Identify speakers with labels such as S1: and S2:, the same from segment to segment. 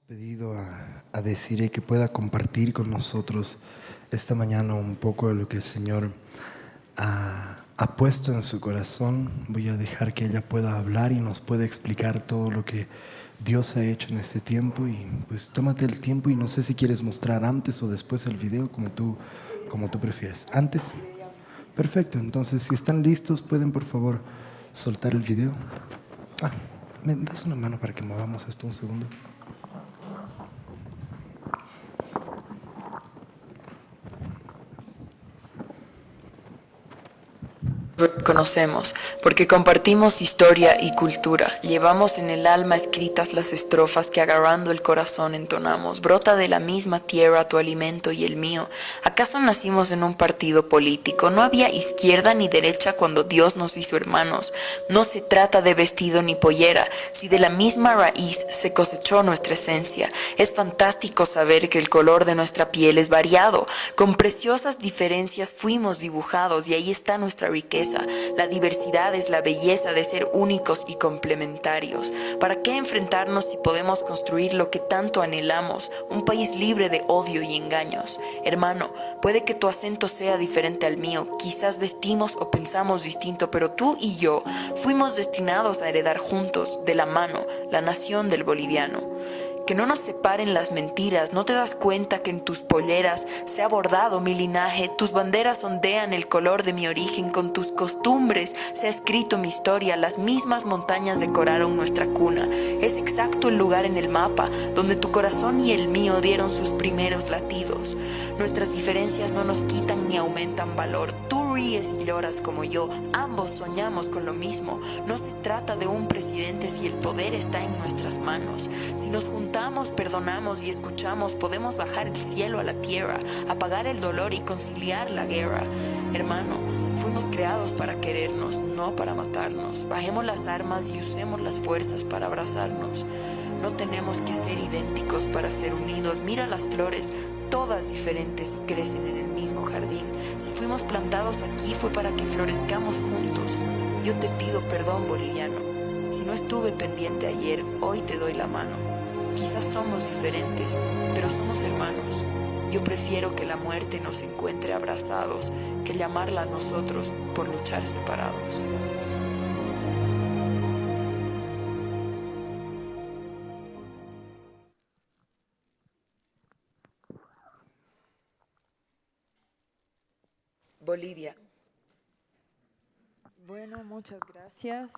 S1: Pedido a Desiree que pueda compartir con nosotros esta mañana un poco de lo que el Señor ha puesto en su corazón. Voy a dejar que ella pueda hablar y nos pueda explicar todo lo que Dios ha hecho en este tiempo. Y pues tómate el tiempo y no sé si quieres mostrar antes o después el video, como tú prefieres. ¿Antes? Perfecto, entonces si están listos pueden por favor soltar el video. ¿Me das una mano para que movamos esto un segundo?
S2: Conocemos, porque compartimos historia y cultura, llevamos en el alma escritas las estrofas que agarrando el corazón entonamos. Brota de la misma tierra tu alimento y el mío. ¿Acaso nacimos en un partido político? No había izquierda ni derecha cuando Dios nos hizo hermanos. No se trata de vestido ni pollera, si de la misma raíz se cosechó nuestra esencia. Es fantástico saber que el color de nuestra piel es variado, con preciosas diferencias fuimos dibujados y ahí está nuestra riqueza. La diversidad es la belleza de ser únicos y complementarios. ¿Para qué enfrentarnos si podemos construir lo que tanto anhelamos? Un país libre de odio y engaños. Hermano, puede que tu acento sea diferente al mío, quizás vestimos o pensamos distinto, pero tú y yo fuimos destinados a heredar juntos, de la mano, la nación del boliviano. Que no nos separen las mentiras, ¿no te das cuenta que en tus polleras se ha bordado mi linaje? Tus banderas ondean el color de mi origen, con tus costumbres se ha escrito mi historia, las mismas montañas decoraron nuestra cuna. Es exacto el lugar en el mapa donde tu corazón y el mío dieron sus primeros latidos. Nuestras diferencias no nos quitan ni aumentan valor. Tú ríes y lloras como yo, ambos soñamos con lo mismo. No se trata de un presidente si el poder está en nuestras manos. Si nos juntamos, perdonamos y escuchamos, podemos bajar el cielo a la tierra, apagar el dolor y conciliar la guerra. Hermano, fuimos creados para querernos, no para matarnos. Bajemos las armas y usemos las fuerzas para abrazarnos. No tenemos que ser idénticos para ser unidos. Mira las flores, todas diferentes y crecen en el mismo jardín. Si fuimos plantados aquí fue para que florezcamos juntos. Yo te pido perdón, boliviano. Si no estuve pendiente ayer, hoy te doy la mano. Quizás somos diferentes, pero somos hermanos. Yo prefiero que la muerte nos encuentre abrazados que llamarla a nosotros por luchar separados. Bolivia.
S3: Bueno, muchas gracias.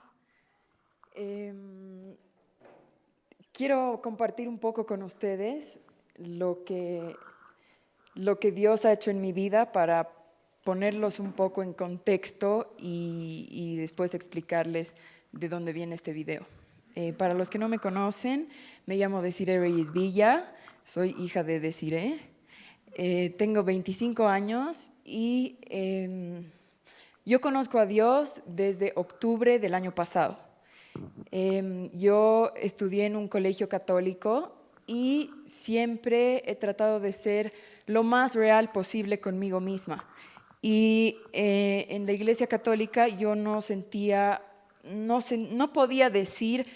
S3: Quiero compartir un poco con ustedes lo que Dios ha hecho en mi vida para ponerlos un poco en contexto y después explicarles de dónde viene este video. Para los que no me conocen, me llamo Desiree Reyes Villa, soy hija de Desiree, tengo 25 años y yo conozco a Dios desde octubre del año pasado. Yo estudié en un colegio católico y siempre he tratado de ser lo más real posible conmigo misma. Y en la iglesia católica yo no podía decir,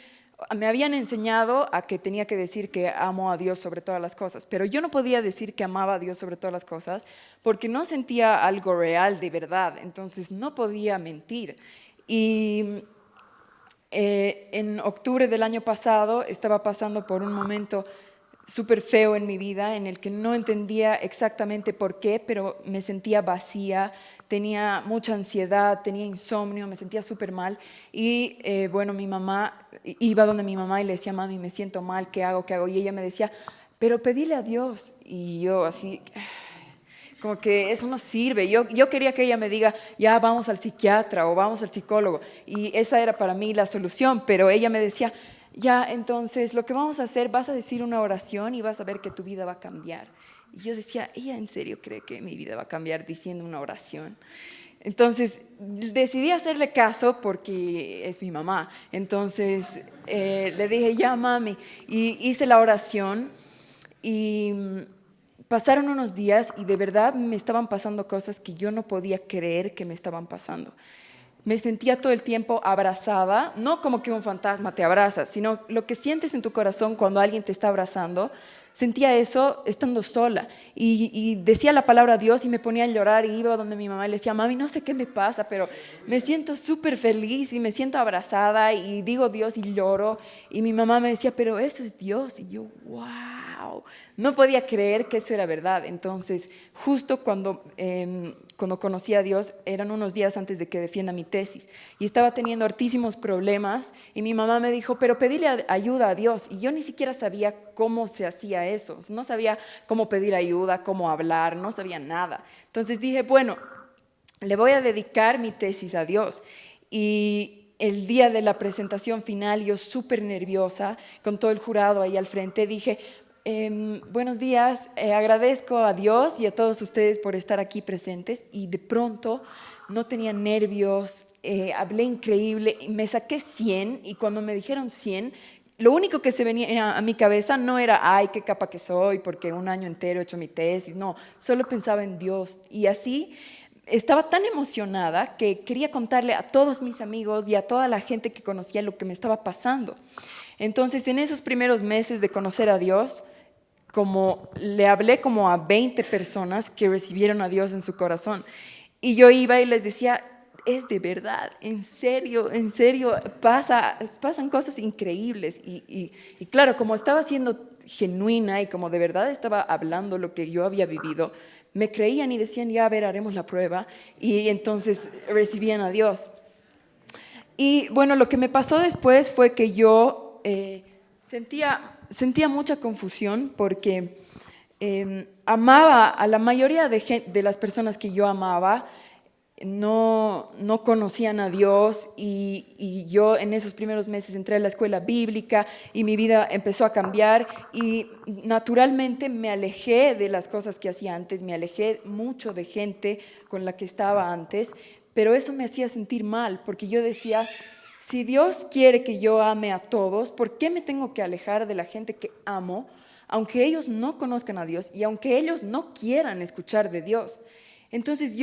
S3: me habían enseñado a que tenía que decir que amo a Dios sobre todas las cosas, pero yo no podía decir que amaba a Dios sobre todas las cosas porque no sentía algo real de verdad, entonces no podía mentir. Y en octubre del año pasado estaba pasando por un momento súper feo en mi vida, en el que no entendía exactamente por qué, pero me sentía vacía, tenía mucha ansiedad, tenía insomnio, me sentía súper mal. Y bueno, mi mamá, iba donde mi mamá y le decía, mami, me siento mal, ¿qué hago? ¿Qué hago? Y ella me decía, pero pedile a Dios. Y yo así, como que eso no sirve. Yo quería que ella me diga, ya vamos al psiquiatra o vamos al psicólogo. Y esa era para mí la solución, pero ella me decía, ya, entonces lo que vamos a hacer, vas a decir una oración y vas a ver que tu vida va a cambiar. Y yo decía, ¿ella en serio cree que mi vida va a cambiar diciendo una oración? Entonces decidí hacerle caso porque es mi mamá. Entonces le dije, ya mami, y hice la oración y pasaron unos días y de verdad me estaban pasando cosas que yo no podía creer que me estaban pasando. me sentía todo el tiempo abrazada, no como que un fantasma te abraza, sino lo que sientes en tu corazón cuando alguien te está abrazando. Sentía eso estando sola y decía la palabra Dios y me ponía a llorar y iba donde mi mamá y le decía, mami, no sé qué me pasa, pero me siento súper feliz y me siento abrazada y digo Dios y lloro. Y mi mamá me decía, pero eso es Dios. Y yo, wow, no podía creer que eso era verdad. Entonces, justo cuando conocí a Dios, eran unos días antes de que defienda mi tesis y estaba teniendo hartísimos problemas y mi mamá me dijo, pero pedile ayuda a Dios. Y yo ni siquiera sabía cómo se hacía eso, no sabía cómo pedir ayuda, cómo hablar, no sabía nada. Entonces dije, bueno, le voy a dedicar mi tesis a Dios. Y el día de la presentación final, yo súper nerviosa, con todo el jurado ahí al frente, dije, buenos días, agradezco a Dios y a todos ustedes por estar aquí presentes. Y de pronto no tenía nervios, hablé increíble, me saqué 100 y cuando me dijeron 100, lo único que se venía a mi cabeza no era, ay, qué capa que soy, porque un año entero he hecho mi tesis, no, solo pensaba en Dios. Y así estaba tan emocionada que quería contarle a todos mis amigos y a toda la gente que conocía lo que me estaba pasando. Entonces, en esos primeros meses de conocer a Dios, como le hablé como a 20 personas que recibieron a Dios en su corazón. Y yo iba y les decía, es de verdad, en serio, pasan cosas increíbles. Y claro, como estaba siendo genuina y como de verdad estaba hablando lo que yo había vivido, me creían y decían, ya a ver, haremos la prueba. Y entonces recibían a Dios. Y bueno, lo que me pasó después fue que yo sentía mucha confusión porque amaba a la mayoría de las personas que yo amaba, no conocían a Dios y yo en esos primeros meses entré a la escuela bíblica y mi vida empezó a cambiar y naturalmente me alejé de las cosas que hacía antes, me alejé mucho de gente con la que estaba antes, pero eso me hacía sentir mal porque yo decía, si Dios quiere que yo ame a todos, ¿por qué me tengo que alejar de la gente que amo, aunque ellos no conozcan a Dios y aunque ellos no quieran escuchar de Dios? Entonces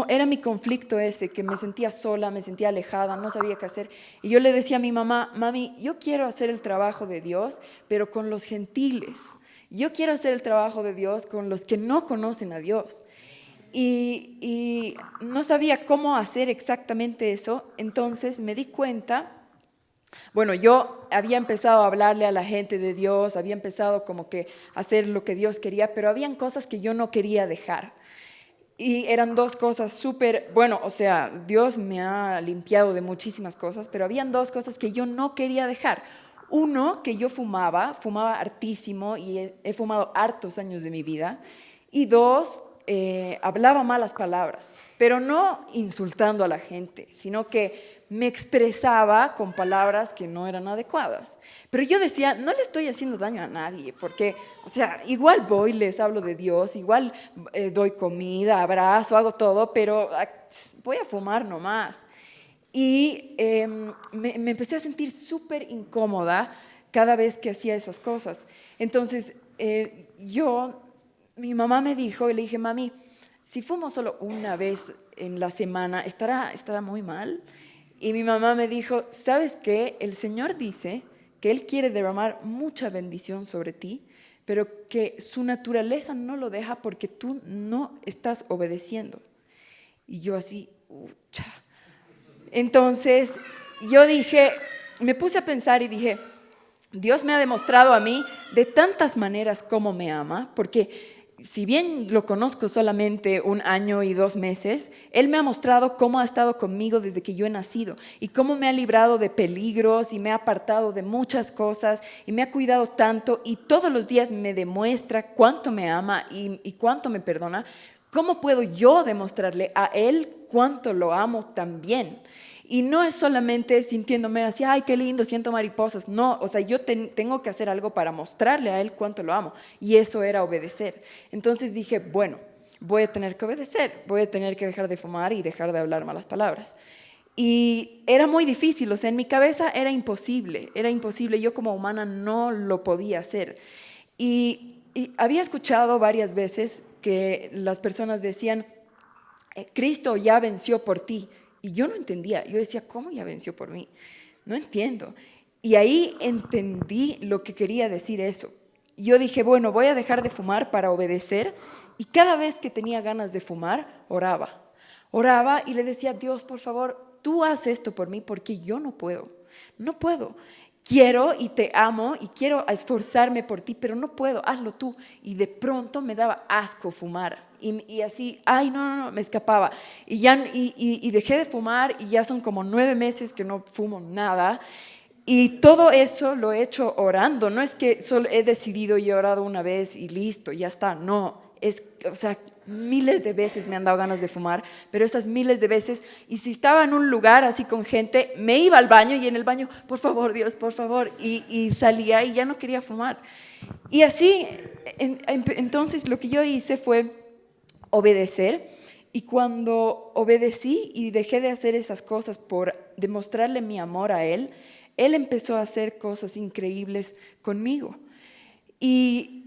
S3: era mi conflicto ese, que me sentía sola, me sentía alejada, no sabía qué hacer. Y yo le decía a mi mamá, mami, yo quiero hacer el trabajo de Dios, pero con los gentiles. Yo quiero hacer el trabajo de Dios con los que no conocen a Dios. Y no sabía cómo hacer exactamente eso, entonces me di cuenta, bueno, yo había empezado a hablarle a la gente de Dios, había empezado como que a hacer lo que Dios quería, pero habían cosas que yo no quería dejar. Y eran dos cosas súper, bueno, o sea, Dios me ha limpiado de muchísimas cosas, pero habían dos cosas que yo no quería dejar. Uno, que yo fumaba hartísimo y he fumado hartos años de mi vida. Y dos, hablaba malas palabras, pero no insultando a la gente, sino que me expresaba con palabras que no eran adecuadas. Pero yo decía, no le estoy haciendo daño a nadie, porque, o sea, igual voy, les hablo de Dios, igual doy comida, abrazo, hago todo, pero voy a fumar nomás. Y me empecé a sentir súper incómoda cada vez que hacía esas cosas. Entonces, mi mamá me dijo, y le dije, mami, si fumo solo una vez en la semana, ¿estará muy mal? Y mi mamá me dijo, ¿sabes qué? El Señor dice que Él quiere derramar mucha bendición sobre ti, pero que su naturaleza no lo deja porque tú no estás obedeciendo. Y yo así, ucha. Entonces yo dije, me puse a pensar y dije, Dios me ha demostrado a mí de tantas maneras cómo me ama, porque si bien lo conozco solamente 1 año y 2 meses, Él me ha mostrado cómo ha estado conmigo desde que yo he nacido y cómo me ha librado de peligros y me ha apartado de muchas cosas y me ha cuidado tanto y todos los días me demuestra cuánto me ama y cuánto me perdona. ¿Cómo puedo yo demostrarle a Él cuánto lo amo también? Y no es solamente sintiéndome así, ay, qué lindo, siento mariposas. No, o sea, yo tengo que hacer algo para mostrarle a Él cuánto lo amo. Y eso era obedecer. Entonces dije, bueno, voy a tener que obedecer, voy a tener que dejar de fumar y dejar de hablar malas palabras. Y era muy difícil, o sea, en mi cabeza era imposible, yo como humana no lo podía hacer. Y había escuchado varias veces que las personas decían, Cristo ya venció por ti. Y yo no entendía. Yo decía, ¿cómo ya venció por mí? No entiendo. Y ahí entendí lo que quería decir eso. Yo dije, bueno, voy a dejar de fumar para obedecer. Y cada vez que tenía ganas de fumar, oraba. Oraba y le decía, Dios, por favor, tú haz esto por mí porque yo no puedo. No puedo. Quiero y te amo y quiero esforzarme por ti, pero no puedo, hazlo tú. Y de pronto me daba asco fumar. Y así, ay, no, me escapaba. Y dejé de fumar y ya son como 9 meses que no fumo nada. Y todo eso lo he hecho orando. No es que solo he decidido y he orado una vez y listo, ya está. No, o sea, miles de veces me han dado ganas de fumar, pero estas miles de veces, y si estaba en un lugar así con gente, me iba al baño y en el baño, por favor, Dios, por favor, y salía y ya no quería fumar. Y así, entonces lo que yo hice fue obedecer, y cuando obedecí y dejé de hacer esas cosas por demostrarle mi amor a Él empezó a hacer cosas increíbles conmigo. Y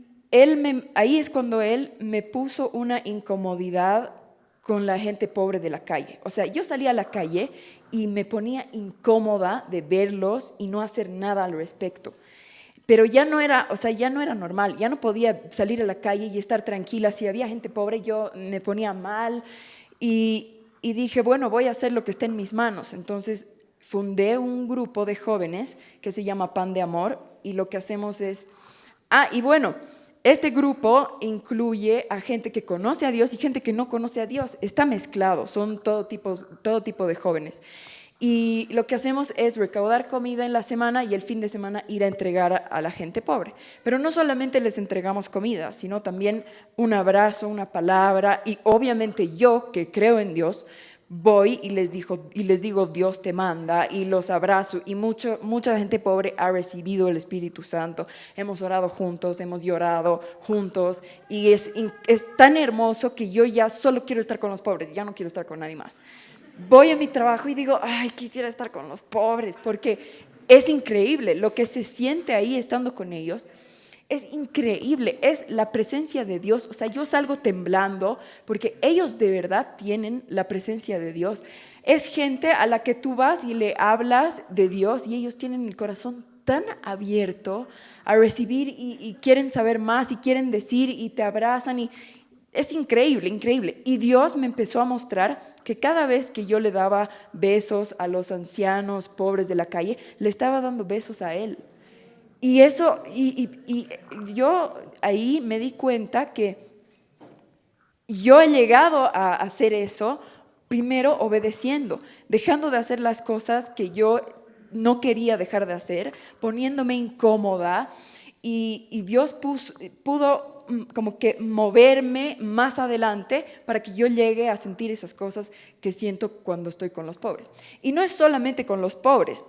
S3: ahí es cuando Él me puso una incomodidad con la gente pobre de la calle. O sea, yo salía a la calle y me ponía incómoda de verlos y no hacer nada al respecto. Pero ya no era, o sea, ya no era normal, ya no podía salir a la calle y estar tranquila. Si había gente pobre, yo me ponía mal y dije, bueno, voy a hacer lo que esté en mis manos. Entonces fundé un grupo de jóvenes que se llama Pan de Amor y lo que hacemos es... y bueno, este grupo incluye a gente que conoce a Dios y gente que no conoce a Dios. Está mezclado, son todo tipo de jóvenes. Y lo que hacemos es recaudar comida en la semana y el fin de semana ir a entregar a la gente pobre. Pero no solamente les entregamos comida, sino también un abrazo, una palabra. Y obviamente yo, que creo en Dios, voy y les digo, Dios te manda, y los abrazo. Y mucha gente pobre ha recibido el Espíritu Santo. Hemos orado juntos, hemos llorado juntos. Y es tan hermoso que yo ya solo quiero estar con los pobres, ya no quiero estar con nadie más. Voy a mi trabajo y digo, ay, quisiera estar con los pobres, porque es increíble lo que se siente ahí estando con ellos. Es increíble, es la presencia de Dios. O sea, yo salgo temblando porque ellos de verdad tienen la presencia de Dios. Es gente a la que tú vas y le hablas de Dios y ellos tienen el corazón tan abierto a recibir y quieren saber más y quieren decir y te abrazan y es increíble, increíble. Y Dios me empezó a mostrar que cada vez que yo le daba besos a los ancianos pobres de la calle, le estaba dando besos a Él. Y eso, y yo ahí me di cuenta que yo he llegado a hacer eso primero obedeciendo, dejando de hacer las cosas que yo no quería dejar de hacer, poniéndome incómoda, y Dios pudo como que moverme más adelante para que yo llegue a sentir esas cosas que siento cuando estoy con los pobres. Y no es solamente con los pobres.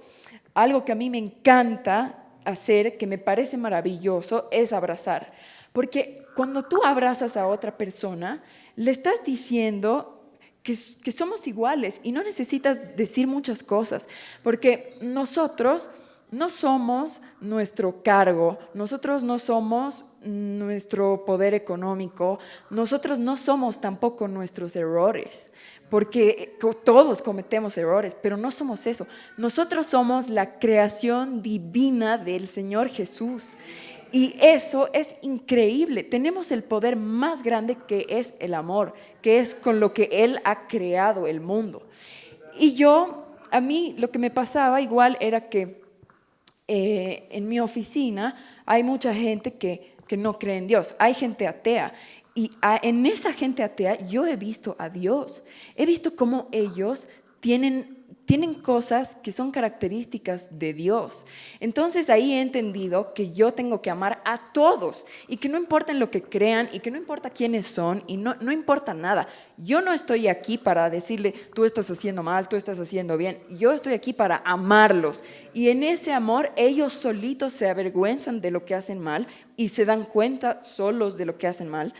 S3: Algo que a mí me encanta hacer, que me parece maravilloso, es abrazar. Porque cuando tú abrazas a otra persona, le estás diciendo que somos iguales y no necesitas decir muchas cosas, porque nosotros no somos nuestro cargo, nosotros no somos nuestro poder económico, nosotros no somos tampoco nuestros errores, porque todos cometemos errores, pero no somos eso. Nosotros somos la creación divina del Señor Jesús. Y eso es increíble. Tenemos el poder más grande que es el amor, que es con lo que Él ha creado el mundo. Y a mí lo que me pasaba igual era que en mi oficina hay mucha gente que no cree en Dios, hay gente atea. Y en esa gente atea yo he visto a Dios, he visto cómo ellos tienen cosas que son características de Dios. Entonces ahí he entendido que yo tengo que amar a todos y que no importa en lo que crean y que no importa quiénes son y no importa nada. Yo no estoy aquí para decirle, tú estás haciendo mal, tú estás haciendo bien. Yo estoy aquí para amarlos. Y en ese amor ellos solitos se avergüenzan de lo que hacen mal y se dan cuenta solos de lo que hacen mal.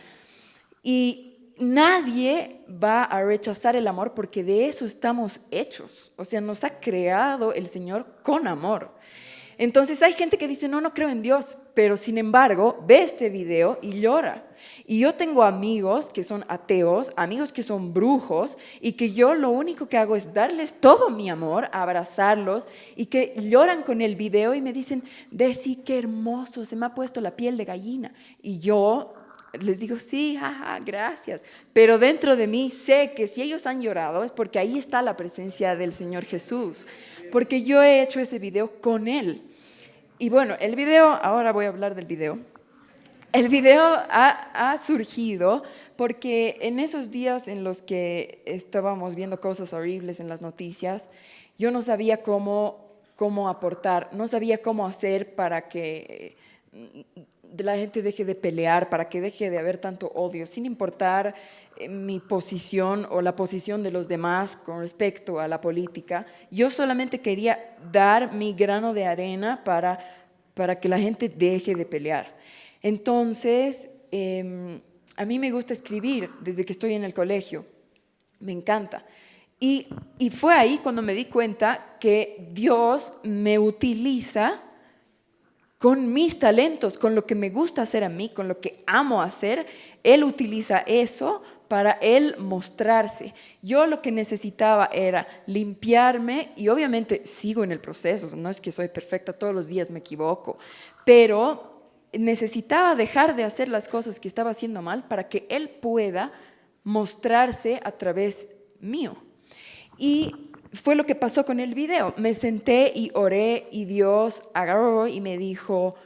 S3: Y nadie va a rechazar el amor porque de eso estamos hechos. O sea, nos ha creado el Señor con amor. Entonces hay gente que dice, no creo en Dios, pero sin embargo ve este video y llora. Y yo tengo amigos que son ateos, amigos que son brujos, y que yo lo único que hago es darles todo mi amor, abrazarlos, y que lloran con el video y me dicen, Desi, qué hermoso, se me ha puesto la piel de gallina. Y yo les digo, sí, jaja, gracias. Pero dentro de mí sé que si ellos han llorado es porque ahí está la presencia del Señor Jesús. Porque yo he hecho ese video con Él. Y bueno, el video, ahora voy a hablar del video. El video ha surgido porque en esos días en los que estábamos viendo cosas horribles en las noticias, yo no sabía cómo aportar, no sabía cómo hacer para que la gente deje de pelear, para que deje de haber tanto odio, sin importar mi posición o la posición de los demás con respecto a la política. Yo solamente quería dar mi grano de arena para que la gente deje de pelear. Entonces, a mí me gusta escribir desde que estoy en el colegio, me encanta. Y fue ahí cuando me di cuenta que Dios me utiliza con mis talentos, con lo que me gusta hacer a mí, con lo que amo hacer. Él utiliza eso para Él mostrarse. Yo lo que necesitaba era limpiarme y obviamente sigo en el proceso, no es que soy perfecta, todos los días me equivoco, pero necesitaba dejar de hacer las cosas que estaba haciendo mal para que Él pueda mostrarse a través mío. Y fue lo que pasó con el video. Me senté y oré y Dios agarró y me dijo,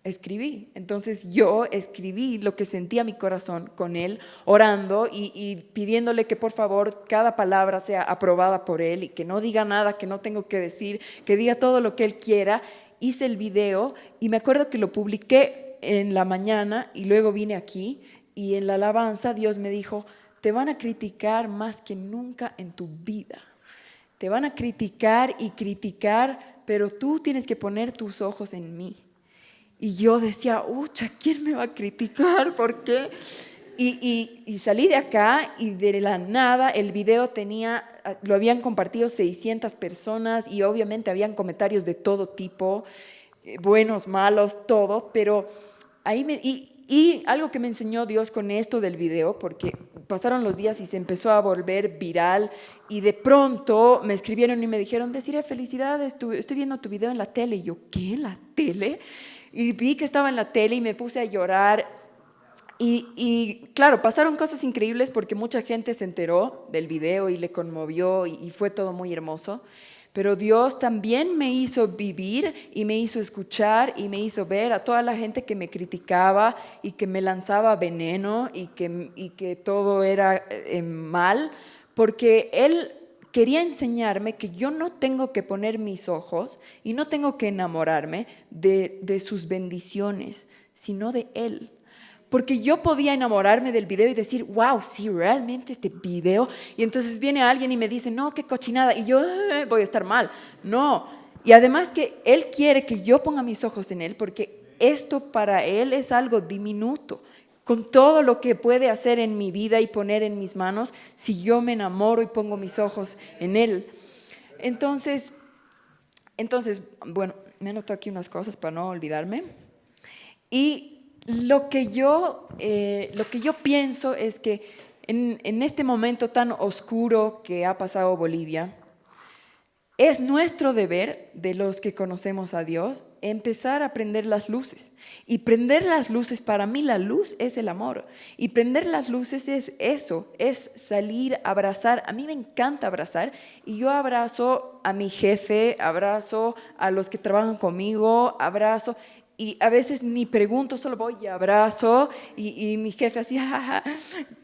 S3: escribí. Entonces yo escribí lo que sentía mi corazón con Él, orando y pidiéndole que por favor cada palabra sea aprobada por Él y que no diga nada que no tengo que decir, que diga todo lo que Él quiera. Hice el video y me acuerdo que lo publiqué en la mañana y luego vine aquí y en la alabanza Dios me dijo, te van a criticar más que nunca en tu vida. Te van a criticar y criticar, pero tú tienes que poner tus ojos en mí. Y yo decía, ucha, ¿quién me va a criticar? ¿Por qué? Y salí de acá y de la nada el video lo habían compartido 600 personas y obviamente habían comentarios de todo tipo, buenos, malos, todo, pero ahí y algo que me enseñó Dios con esto del video, porque pasaron los días y se empezó a volver viral y de pronto me escribieron y me dijeron, Desiree, felicidades, estoy viendo tu video en la tele. Y yo, ¿qué? ¿En la tele? Y vi que estaba en la tele y me puse a llorar. Y claro, pasaron cosas increíbles porque mucha gente se enteró del video y le conmovió y fue todo muy hermoso. Pero Dios también me hizo vivir y me hizo escuchar y me hizo ver a toda la gente que me criticaba y que me lanzaba veneno y que todo era mal, porque Él quería enseñarme que yo no tengo que poner mis ojos y no tengo que enamorarme de sus bendiciones, sino de Él. Porque yo podía enamorarme del video y decir, wow, sí, realmente este video. Y entonces viene alguien y me dice, no, qué cochinada. Y yo voy a estar mal. No. Y además que Él quiere que yo ponga mis ojos en Él porque esto para Él es algo diminuto. Con todo lo que puede hacer en mi vida y poner en mis manos si yo me enamoro y pongo mis ojos en Él. Entonces bueno, me anoto aquí unas cosas para no olvidarme. Y lo que yo pienso es que en este momento tan oscuro que ha pasado Bolivia, es nuestro deber, de los que conocemos a Dios, empezar a prender las luces. Y prender las luces, para mí la luz es el amor. Y prender las luces es eso, es salir a abrazar. A mí me encanta abrazar y yo abrazo a mi jefe, abrazo a los que trabajan conmigo, abrazo. Y a veces ni pregunto, solo voy y abrazo y mi jefe así, ¡ah,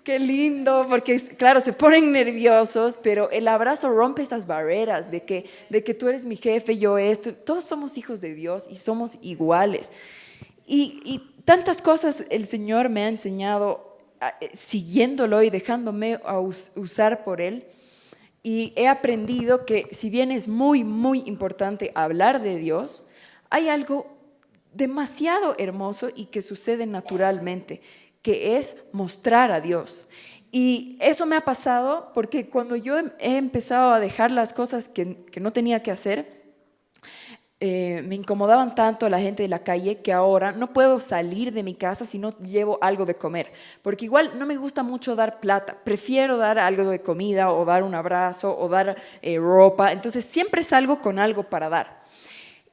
S3: qué lindo! Porque claro, se ponen nerviosos, pero el abrazo rompe esas barreras de que tú eres mi jefe, yo esto. Todos somos hijos de Dios y somos iguales. Y tantas cosas el Señor me ha enseñado siguiéndolo y dejándome usar por Él. Y he aprendido que si bien es muy, muy importante hablar de Dios, hay algo demasiado hermoso y que sucede naturalmente, que es mostrar a Dios. Y eso me ha pasado porque cuando yo he empezado a dejar las cosas que no tenía que hacer, me incomodaban tanto la gente de la calle que ahora no puedo salir de mi casa si no llevo algo de comer, porque igual no me gusta mucho dar plata, prefiero dar algo de comida o dar un abrazo o dar ropa, entonces siempre salgo con algo para dar.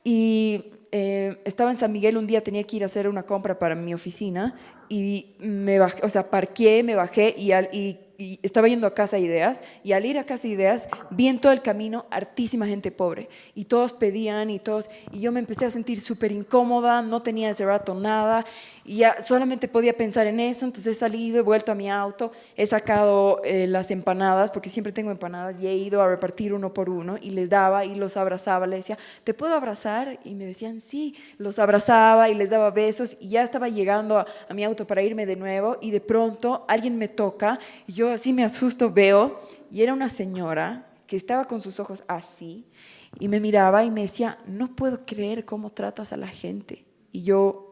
S3: Y estaba en San Miguel un día, tenía que ir a hacer una compra para mi oficina y me bajé, o sea, parqué, me bajé y estaba yendo a Casa Ideas, y al ir a Casa Ideas vi en todo el camino hartísima gente pobre y todos pedían y yo me empecé a sentir súper incómoda, no tenía ese rato nada y ya solamente podía pensar en eso. Entonces he salido, he vuelto a mi auto, he sacado las empanadas, porque siempre tengo empanadas, y he ido a repartir uno por uno y les daba y los abrazaba, les decía, ¿te puedo abrazar? Y me decían sí, los abrazaba y les daba besos, y ya estaba llegando a mi auto para irme de nuevo y de pronto alguien me toca y yo así me asusto, veo, y era una señora que estaba con sus ojos así y me miraba y me decía, no puedo creer cómo tratas a la gente. Y yo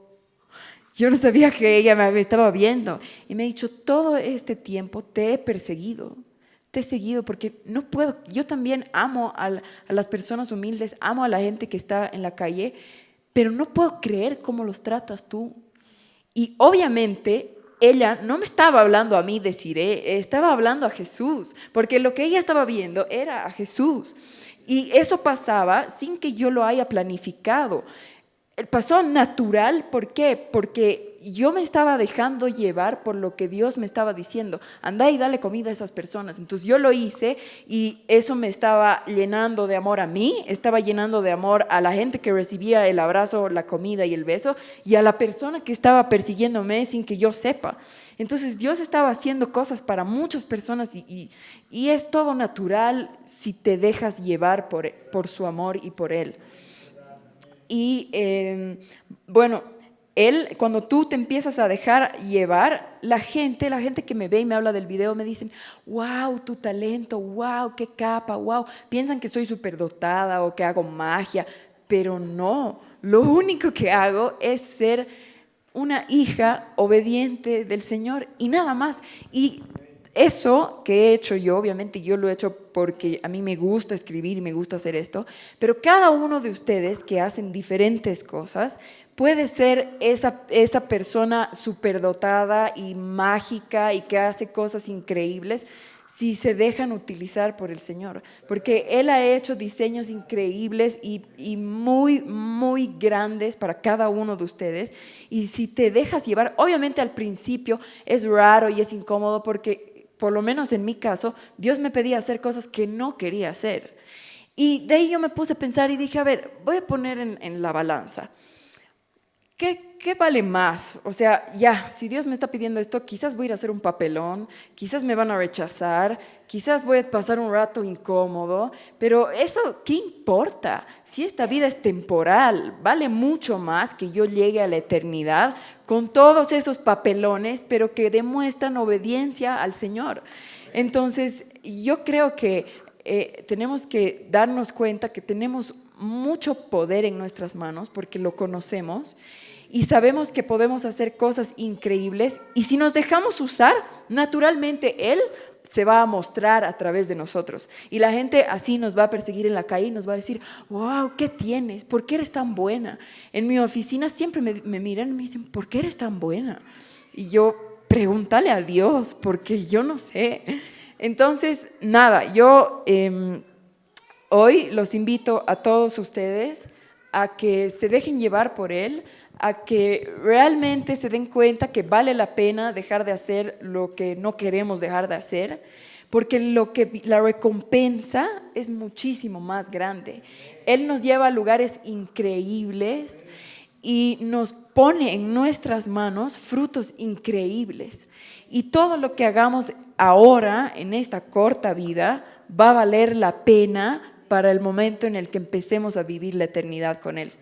S3: no sabía que ella me estaba viendo y me ha dicho, todo este tiempo te he seguido porque no puedo, yo también amo a las personas humildes, amo a la gente que está en la calle, pero no puedo creer cómo los tratas tú. Y obviamente ella no me estaba hablando a mí de Siré, estaba hablando a Jesús, porque lo que ella estaba viendo era a Jesús. Y eso pasaba sin que yo lo haya planificado. Pasó natural, ¿por qué? Porque yo me estaba dejando llevar por lo que Dios me estaba diciendo. Anda y dale comida a esas personas. Entonces yo lo hice y eso me estaba llenando de amor a mí, estaba llenando de amor a la gente que recibía el abrazo, la comida y el beso, y a la persona que estaba persiguiéndome sin que yo sepa. Entonces Dios estaba haciendo cosas para muchas personas y es todo natural si te dejas llevar por su amor y por Él. Y bueno, cuando tú te empiezas a dejar llevar, la gente que me ve y me habla del video me dicen, wow, tu talento, wow, qué capa, wow. Piensan que soy superdotada o que hago magia, pero no. Lo único que hago es ser una hija obediente del Señor y nada más. Y eso que he hecho yo, obviamente yo lo he hecho porque a mí me gusta escribir y me gusta hacer esto, pero cada uno de ustedes que hacen diferentes cosas puede ser esa persona superdotada y mágica y que hace cosas increíbles si se dejan utilizar por el Señor, porque Él ha hecho diseños increíbles y muy, muy grandes para cada uno de ustedes, y si te dejas llevar, obviamente al principio es raro y es incómodo porque por lo menos en mi caso, Dios me pedía hacer cosas que no quería hacer. Y de ahí yo me puse a pensar y dije, a ver, voy a poner en la balanza. ¿Qué vale más? O sea, ya, si Dios me está pidiendo esto, quizás voy a ir a hacer un papelón, quizás me van a rechazar, quizás voy a pasar un rato incómodo, pero eso, ¿qué importa? Si esta vida es temporal, vale mucho más que yo llegue a la eternidad con todos esos papelones, pero que demuestran obediencia al Señor. Entonces, yo creo que tenemos que darnos cuenta que tenemos mucho poder en nuestras manos porque lo conocemos y sabemos que podemos hacer cosas increíbles, y si nos dejamos usar, naturalmente Él se va a mostrar a través de nosotros, y la gente así nos va a perseguir en la calle y nos va a decir, wow, ¿qué tienes? ¿Por qué eres tan buena? En mi oficina siempre me miran y me dicen, ¿por qué eres tan buena? Y yo, pregúntale a Dios, porque yo no sé. Entonces, nada, yo hoy los invito a todos ustedes a que se dejen llevar por Él, a que realmente se den cuenta que vale la pena dejar de hacer lo que no queremos dejar de hacer, porque la recompensa es muchísimo más grande. Él nos lleva a lugares increíbles y nos pone en nuestras manos frutos increíbles. Y todo lo que hagamos ahora, en esta corta vida, va a valer la pena para el momento en el que empecemos a vivir la eternidad con Él.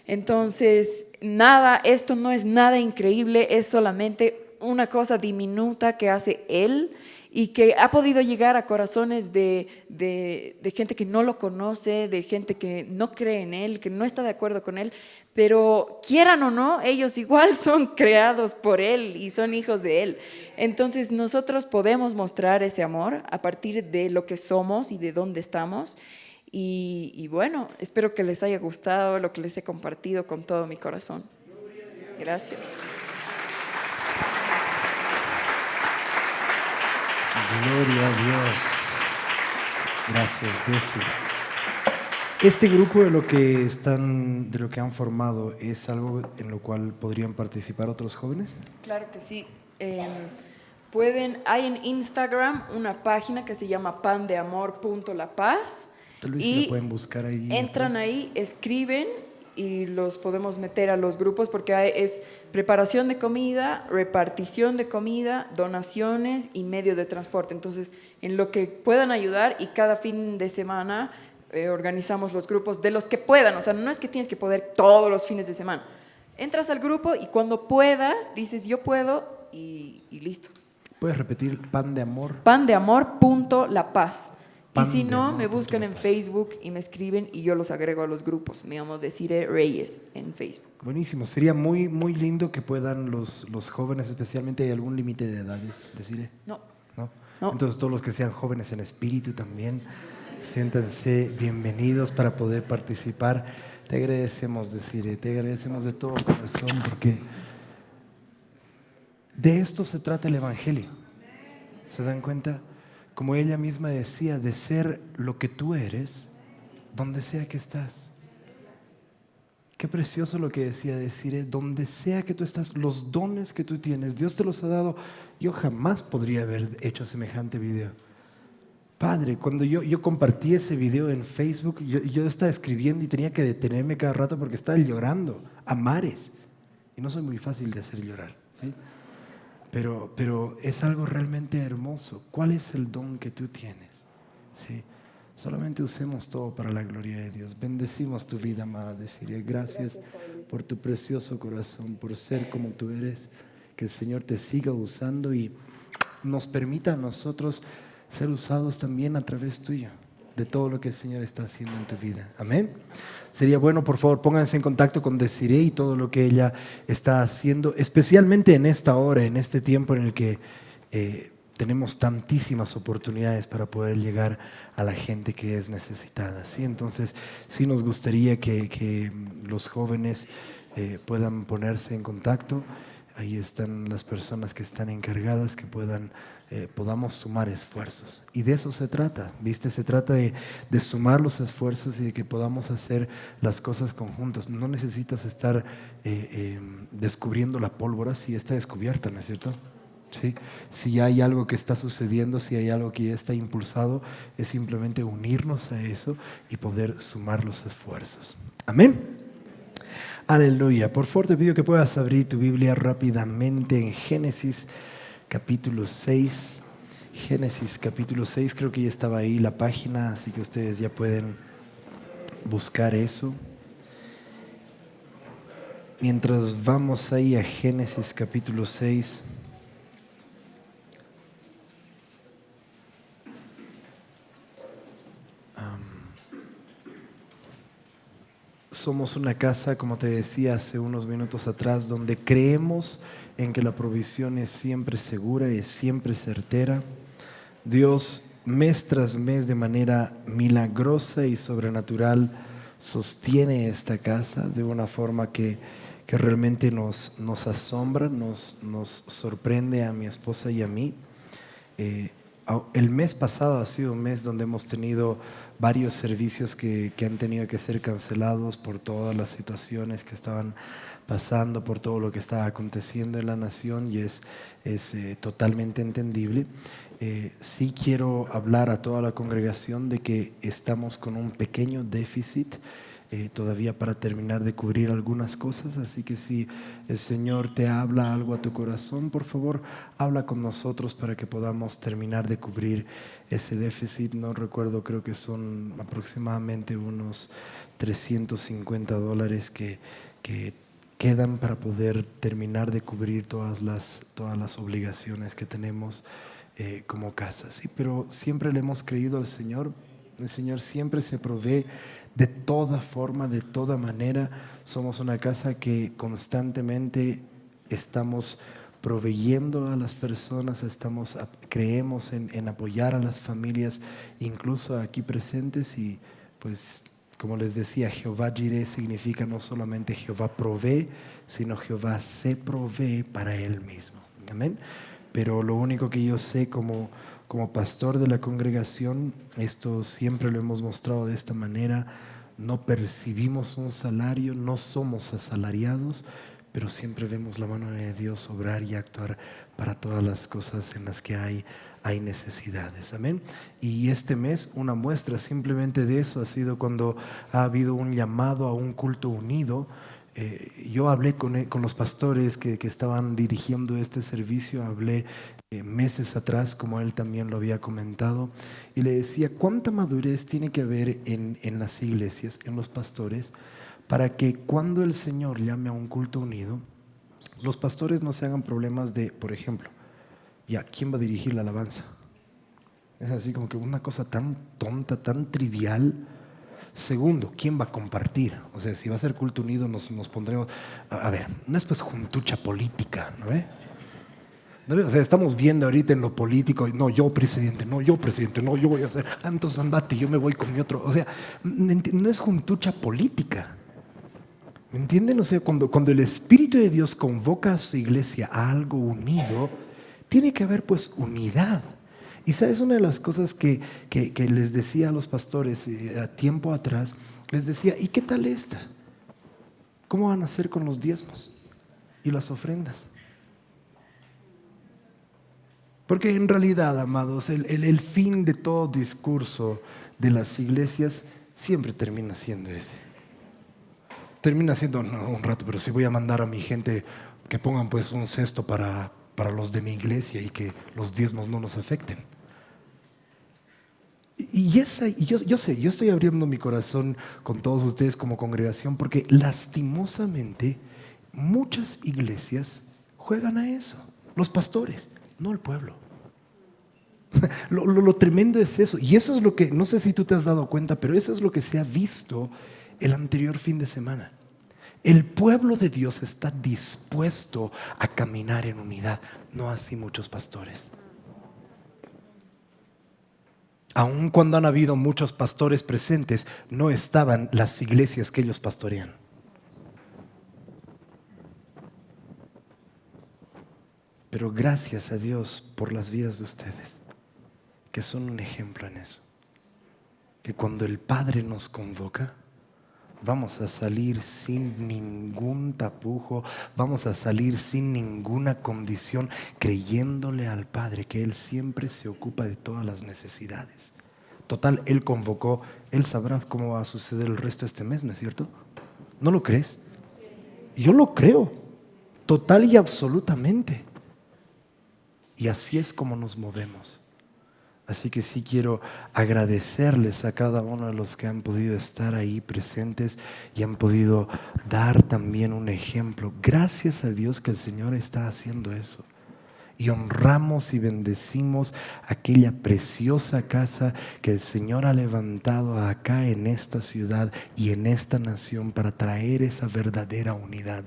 S3: Entonces, nada, esto no es nada increíble, es solamente una cosa diminuta que hace Él y que ha podido llegar a corazones de gente que no lo conoce, de gente que no cree en Él, que no está de acuerdo con Él, pero quieran o no, ellos igual son creados por Él y son hijos de Él. Entonces, nosotros podemos mostrar ese amor a partir de lo que somos y de dónde estamos. Y bueno, espero que les haya gustado lo que les he compartido con todo mi corazón. Gracias.
S1: Gloria a Dios. Gracias, Desi. Este grupo de lo que han formado, ¿es algo en lo cual podrían participar otros jóvenes?
S3: Claro que sí. Hay en Instagram una página que se llama pandeamor.lapaz.
S1: Tal vez si la pueden buscar ahí.
S3: Entran ahí, escriben y los podemos meter a los grupos porque es preparación de comida, repartición de comida, donaciones y medio de transporte. Entonces, en lo que puedan ayudar, y cada fin de semana organizamos los grupos de los que puedan. O sea, no es que tienes que poder todos los fines de semana. Entras al grupo y cuando puedas, dices yo puedo y listo.
S1: ¿Puedes repetir? Pan de Amor.
S3: Pandeamor.lapaz. Y si no,
S1: Amor,
S3: me buscan en Facebook y me escriben y yo los agrego a los grupos. Me llamo Desiree Reyes en Facebook.
S1: Buenísimo. Sería muy, muy lindo que puedan los jóvenes, especialmente, ¿hay algún límite de edades, Desiree?
S3: No.
S1: ¿No?
S3: No.
S1: Entonces todos los que sean jóvenes en espíritu también, siéntanse bienvenidos para poder participar. Te agradecemos, Desiree, te agradecemos de todo corazón porque de esto se trata el Evangelio. ¿Se dan cuenta? Como ella misma decía, de ser lo que tú eres, donde sea que estás. Qué precioso lo que decía Desiree, donde sea que tú estás, los dones que tú tienes, Dios te los ha dado. Yo jamás podría haber hecho semejante video. Padre, cuando yo compartí ese video en Facebook, yo estaba escribiendo y tenía que detenerme cada rato porque estaba llorando a mares. Y no soy muy fácil de hacer llorar, ¿sí? Pero es algo realmente hermoso. ¿Cuál es el don que tú tienes? ¿Sí? Solamente usemos todo para la gloria de Dios. Bendecimos tu vida, amada Desiree. Gracias por tu precioso corazón, por ser como tú eres. Que el Señor te siga usando y nos permita a nosotros ser usados también a través tuyo, de todo lo que el Señor está haciendo en tu vida. Amén. Sería bueno, por favor, pónganse en contacto con Desiree y todo lo que ella está haciendo, especialmente en esta hora, en este tiempo en el que tenemos tantísimas oportunidades para poder llegar a la gente que es necesitada, ¿sí? Entonces, sí nos gustaría que los jóvenes puedan ponerse en contacto. Ahí están las personas que están encargadas, que podamos sumar esfuerzos. Y de eso se trata, ¿viste? Se trata de sumar los esfuerzos y de que podamos hacer las cosas conjuntos. No necesitas estar descubriendo la pólvora si está descubierta, ¿no es cierto? ¿Sí? Si hay algo que está sucediendo, si hay algo que ya está impulsado, es simplemente unirnos a eso y poder sumar los esfuerzos. Amén. Aleluya. Por favor, te pido que puedas abrir tu Biblia rápidamente en Génesis capítulo 6. Génesis capítulo 6, creo que ya estaba ahí la página, así que ustedes ya pueden buscar eso. Mientras vamos ahí a Génesis capítulo 6. Somos una casa, como te decía hace unos minutos atrás, donde creemos en que la provisión es siempre segura y es siempre certera. Dios, mes tras mes, de manera milagrosa y sobrenatural, sostiene esta casa de una forma que realmente nos asombra, nos sorprende a mi esposa y a mí. El mes pasado ha sido un mes donde hemos tenido varios servicios que han tenido que ser cancelados por todas las situaciones que estaban pasando, por todo lo que estaba aconteciendo en la nación, y es totalmente entendible. Sí quiero hablar a toda la congregación de que estamos con un pequeño déficit todavía para terminar de cubrir algunas cosas, así que si el Señor te habla algo a tu corazón, por favor, habla con nosotros para que podamos terminar de cubrir ese déficit. No recuerdo, creo que son aproximadamente unos $350 que quedan para poder terminar de cubrir todas las obligaciones que tenemos como casa, ¿sí? Pero siempre le hemos creído al Señor. El Señor siempre se provee de toda forma, de toda manera. Somos una casa que constantemente estamos proveyendo a las personas, creemos en apoyar a las familias, incluso aquí presentes, y pues como les decía, Jehová Jireh significa no solamente Jehová provee, sino Jehová se provee para Él mismo. Amén. Pero lo único que yo sé como pastor de la congregación, esto siempre lo hemos mostrado de esta manera: no percibimos un salario, no somos asalariados, pero siempre vemos la mano de Dios obrar y actuar para todas las cosas en las que hay necesidades. Amén. Y este mes, una muestra simplemente de eso ha sido cuando ha habido un llamado a un culto unido. Yo hablé con los pastores que estaban dirigiendo este servicio, hablé meses atrás, como él también lo había comentado, y le decía cuánta madurez tiene que haber en las iglesias, en los pastores, para que cuando el Señor llame a un culto unido, los pastores no se hagan problemas de, por ejemplo, ya, ¿quién va a dirigir la alabanza? Es así como que una cosa tan tonta, tan trivial. Segundo, ¿quién va a compartir? O sea, si va a ser culto unido, nos pondremos. A ver, no es pues juntucha política, ¿no ve? ¿No ve? O sea, estamos viendo ahorita en lo político, no, yo presidente, no, yo voy a hacer, entonces andate, yo me voy con mi otro. O sea, no es juntucha política. ¿Me entienden? O sea, cuando el Espíritu de Dios convoca a su iglesia a algo unido, tiene que haber pues unidad. Y sabes, una de las cosas que les decía a los pastores a tiempo atrás, les decía, ¿y qué tal esta? ¿Cómo van a hacer con los diezmos y las ofrendas? Porque en realidad, amados, el fin de todo discurso de las iglesias siempre termina siendo ese. Termina siendo, no, un rato, pero si voy a mandar a mi gente que pongan pues un cesto para los de mi iglesia y que los diezmos no nos afecten. Y yo sé, yo estoy abriendo mi corazón con todos ustedes como congregación, porque lastimosamente muchas iglesias juegan a eso, los pastores, no el pueblo. Lo tremendo es eso, y eso es lo que, no sé si tú te has dado cuenta, pero eso es lo que se ha visto el anterior fin de semana. El pueblo de Dios está dispuesto a caminar en unidad, no así muchos pastores. Aun cuando han habido muchos pastores presentes, no estaban las iglesias que ellos pastorean. Pero gracias a Dios por las vidas de ustedes, que son un ejemplo en eso. Que cuando el Padre nos convoca, vamos a salir sin ningún tapujo, vamos a salir sin ninguna condición, creyéndole al Padre que Él siempre se ocupa de todas las necesidades. Total, Él convocó, Él sabrá cómo va a suceder el resto de este mes, ¿no es cierto? ¿No lo crees? Yo lo creo, total y absolutamente. Y así es como nos movemos. Así que sí quiero agradecerles a cada uno de los que han podido estar ahí presentes y han podido dar también un ejemplo. Gracias a Dios que el Señor está haciendo eso. Y honramos y bendecimos aquella preciosa casa que el Señor ha levantado acá en esta ciudad y en esta nación para traer esa verdadera unidad.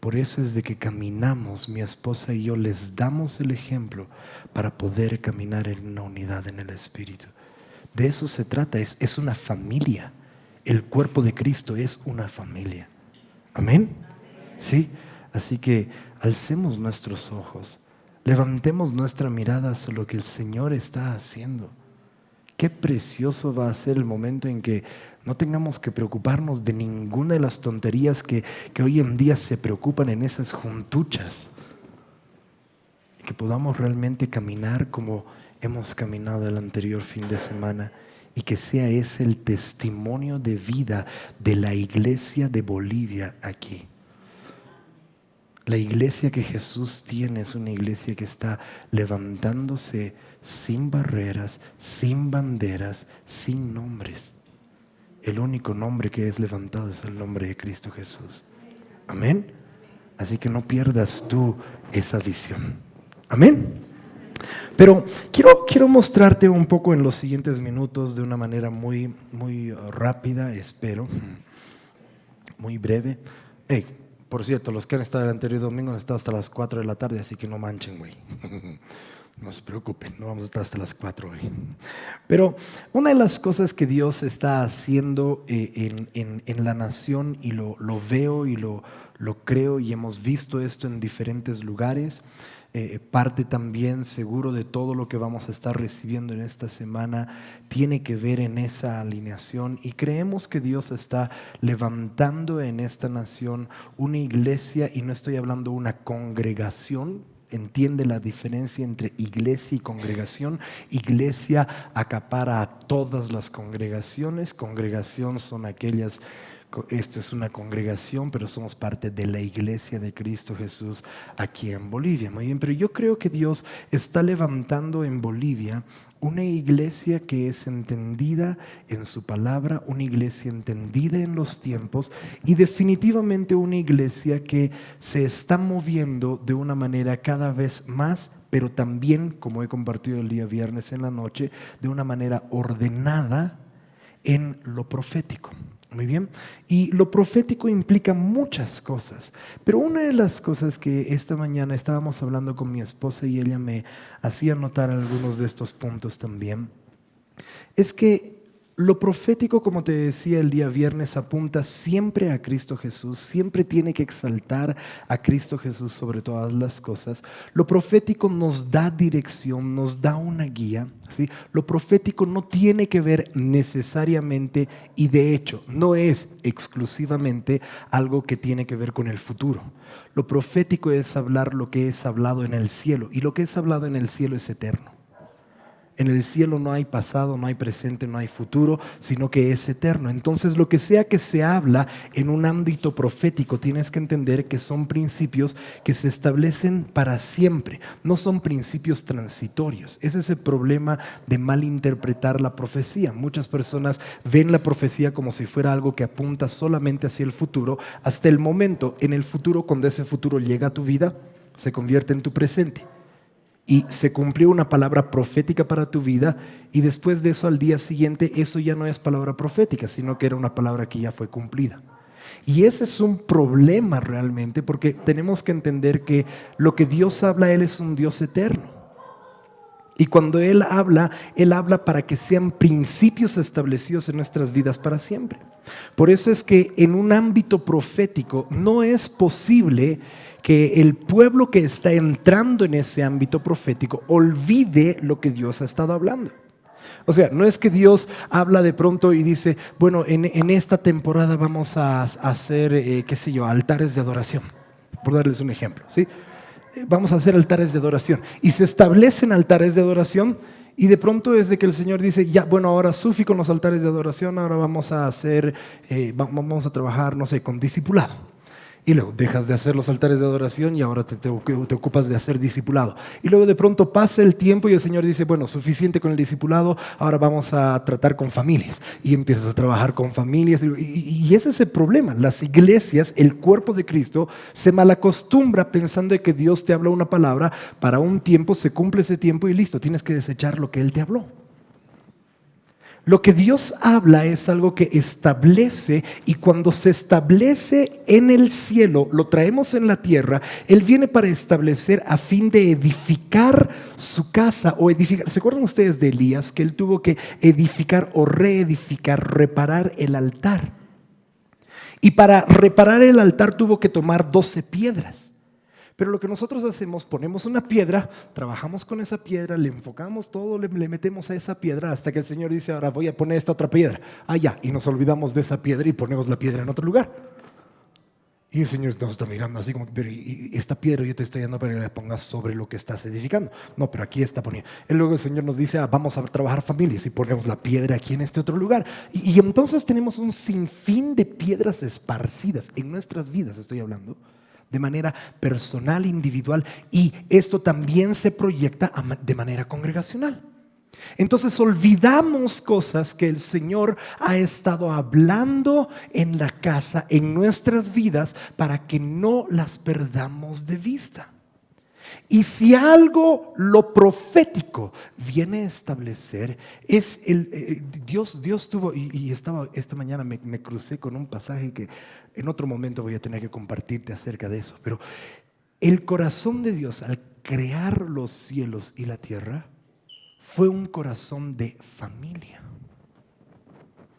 S1: Por eso es de que caminamos, mi esposa y yo les damos el ejemplo para poder caminar en una unidad en el Espíritu. De eso se trata, es una familia. El cuerpo de Cristo es una familia. Amén. ¿Sí? Así que alcemos nuestros ojos, levantemos nuestra mirada hacia lo que el Señor está haciendo. Qué precioso va a ser el momento en que no tengamos que preocuparnos de ninguna de las tonterías que hoy en día se preocupan en esas juntuchas. Y que podamos realmente caminar como hemos caminado el anterior fin de semana. Y que sea ese el testimonio de vida de la iglesia de Bolivia aquí. La iglesia que Jesús tiene es una iglesia que está levantándose sin barreras, sin banderas, sin nombres. El único nombre que es levantado es el nombre de Cristo Jesús. Amén. Así que no pierdas tú esa visión. Amén. Pero quiero mostrarte un poco en los siguientes minutos de una manera muy rápida, espero, muy breve. Hey, por cierto, los que han estado el anterior domingo han estado hasta las 4 de la tarde, así que no manchen, güey. No se preocupen, no vamos a estar hasta las 4 hoy. Pero una de las cosas que Dios está haciendo en la nación, y lo veo y lo creo, y hemos visto esto en diferentes lugares, parte también seguro de todo lo que vamos a estar recibiendo en esta semana, tiene que ver en esa alineación, y creemos que Dios está levantando en esta nación una iglesia, y no estoy hablando de una congregación. Entiende la diferencia entre iglesia y congregación. Iglesia acapara a todas las congregaciones. Congregación son aquellas, esto es una congregación, pero somos parte de la iglesia de Cristo Jesús aquí en Bolivia. Muy bien, pero yo creo que Dios está levantando en Bolivia una iglesia que es entendida en su palabra, una iglesia entendida en los tiempos, y definitivamente una iglesia que se está moviendo de una manera cada vez más, pero también, como he compartido el día viernes en la noche, de una manera ordenada en lo profético. Muy bien, y lo profético implica muchas cosas, pero una de las cosas que esta mañana estábamos hablando con mi esposa, y ella me hacía notar algunos de estos puntos también, es que lo profético, como te decía el día viernes, apunta siempre a Cristo Jesús, siempre tiene que exaltar a Cristo Jesús sobre todas las cosas. Lo profético nos da dirección, nos da una guía, ¿sí? Lo profético no tiene que ver necesariamente, y de hecho no es exclusivamente, algo que tiene que ver con el futuro. Lo profético es hablar lo que es hablado en el cielo, y lo que es hablado en el cielo es eterno. En el cielo no hay pasado, no hay presente, no hay futuro, sino que es eterno. Entonces, lo que sea que se habla en un ámbito profético, tienes que entender que son principios que se establecen para siempre, no son principios transitorios. Ese es el problema de malinterpretar la profecía. Muchas personas ven la profecía como si fuera algo que apunta solamente hacia el futuro, hasta el momento. En el futuro, cuando ese futuro llega a tu vida, se convierte en tu presente. Y se cumplió una palabra profética para tu vida, y después de eso, al día siguiente, eso ya no es palabra profética, sino que era una palabra que ya fue cumplida. Y ese es un problema realmente, porque tenemos que entender que lo que Dios habla, Él es un Dios eterno. Y cuando Él habla para que sean principios establecidos en nuestras vidas para siempre. Por eso es que en un ámbito profético no es posible que el pueblo que está entrando en ese ámbito profético olvide lo que Dios ha estado hablando. O sea, no es que Dios habla de pronto y dice, bueno, en esta temporada vamos a hacer, altares de adoración, por darles un ejemplo, ¿sí? Vamos a hacer altares de adoración, y se establecen altares de adoración, y de pronto es de que el Señor dice, ya, bueno, ahora sufi con los altares de adoración, ahora vamos a hacer, vamos a trabajar, no sé, con discipulado. Y luego dejas de hacer los altares de adoración y ahora te ocupas de hacer discipulado. Y luego de pronto pasa el tiempo y el Señor dice, bueno, suficiente con el discipulado, ahora vamos a tratar con familias. Y empiezas a trabajar con familias. Y ese es el problema. Las iglesias, el cuerpo de Cristo, se malacostumbra pensando de que Dios te habla una palabra para un tiempo, se cumple ese tiempo y listo, tienes que desechar lo que Él te habló. Lo que Dios habla es algo que establece, y cuando se establece en el cielo, lo traemos en la tierra. Él viene para establecer a fin de edificar su casa o edificar. ¿Se acuerdan ustedes de Elías, que él tuvo que edificar o reedificar, reparar el altar? Y para reparar el altar tuvo que tomar 12 piedras. Pero lo que nosotros hacemos, ponemos una piedra, trabajamos con esa piedra, le enfocamos todo, le metemos a esa piedra hasta que el Señor dice, ahora voy a poner esta otra piedra. Ya, y nos olvidamos de esa piedra y ponemos la piedra en otro lugar. Y el Señor nos está mirando así como, pero y esta piedra yo te estoy dando para que la pongas sobre lo que estás edificando. No, pero aquí está poniendo. Y luego el Señor nos dice, vamos a trabajar familias, y ponemos la piedra aquí en este otro lugar. Y entonces tenemos un sinfín de piedras esparcidas en nuestras vidas, estoy hablando, de manera personal, individual, y esto también se proyecta de manera congregacional. Entonces olvidamos cosas que el Señor ha estado hablando en la casa, en nuestras vidas, para que no las perdamos de vista. Y si algo lo profético viene a establecer es Dios tuvo, y esta mañana me crucé con un pasaje que en otro momento voy a tener que compartirte acerca de eso, pero el corazón de Dios, al crear los cielos y la tierra fue un corazón de familia.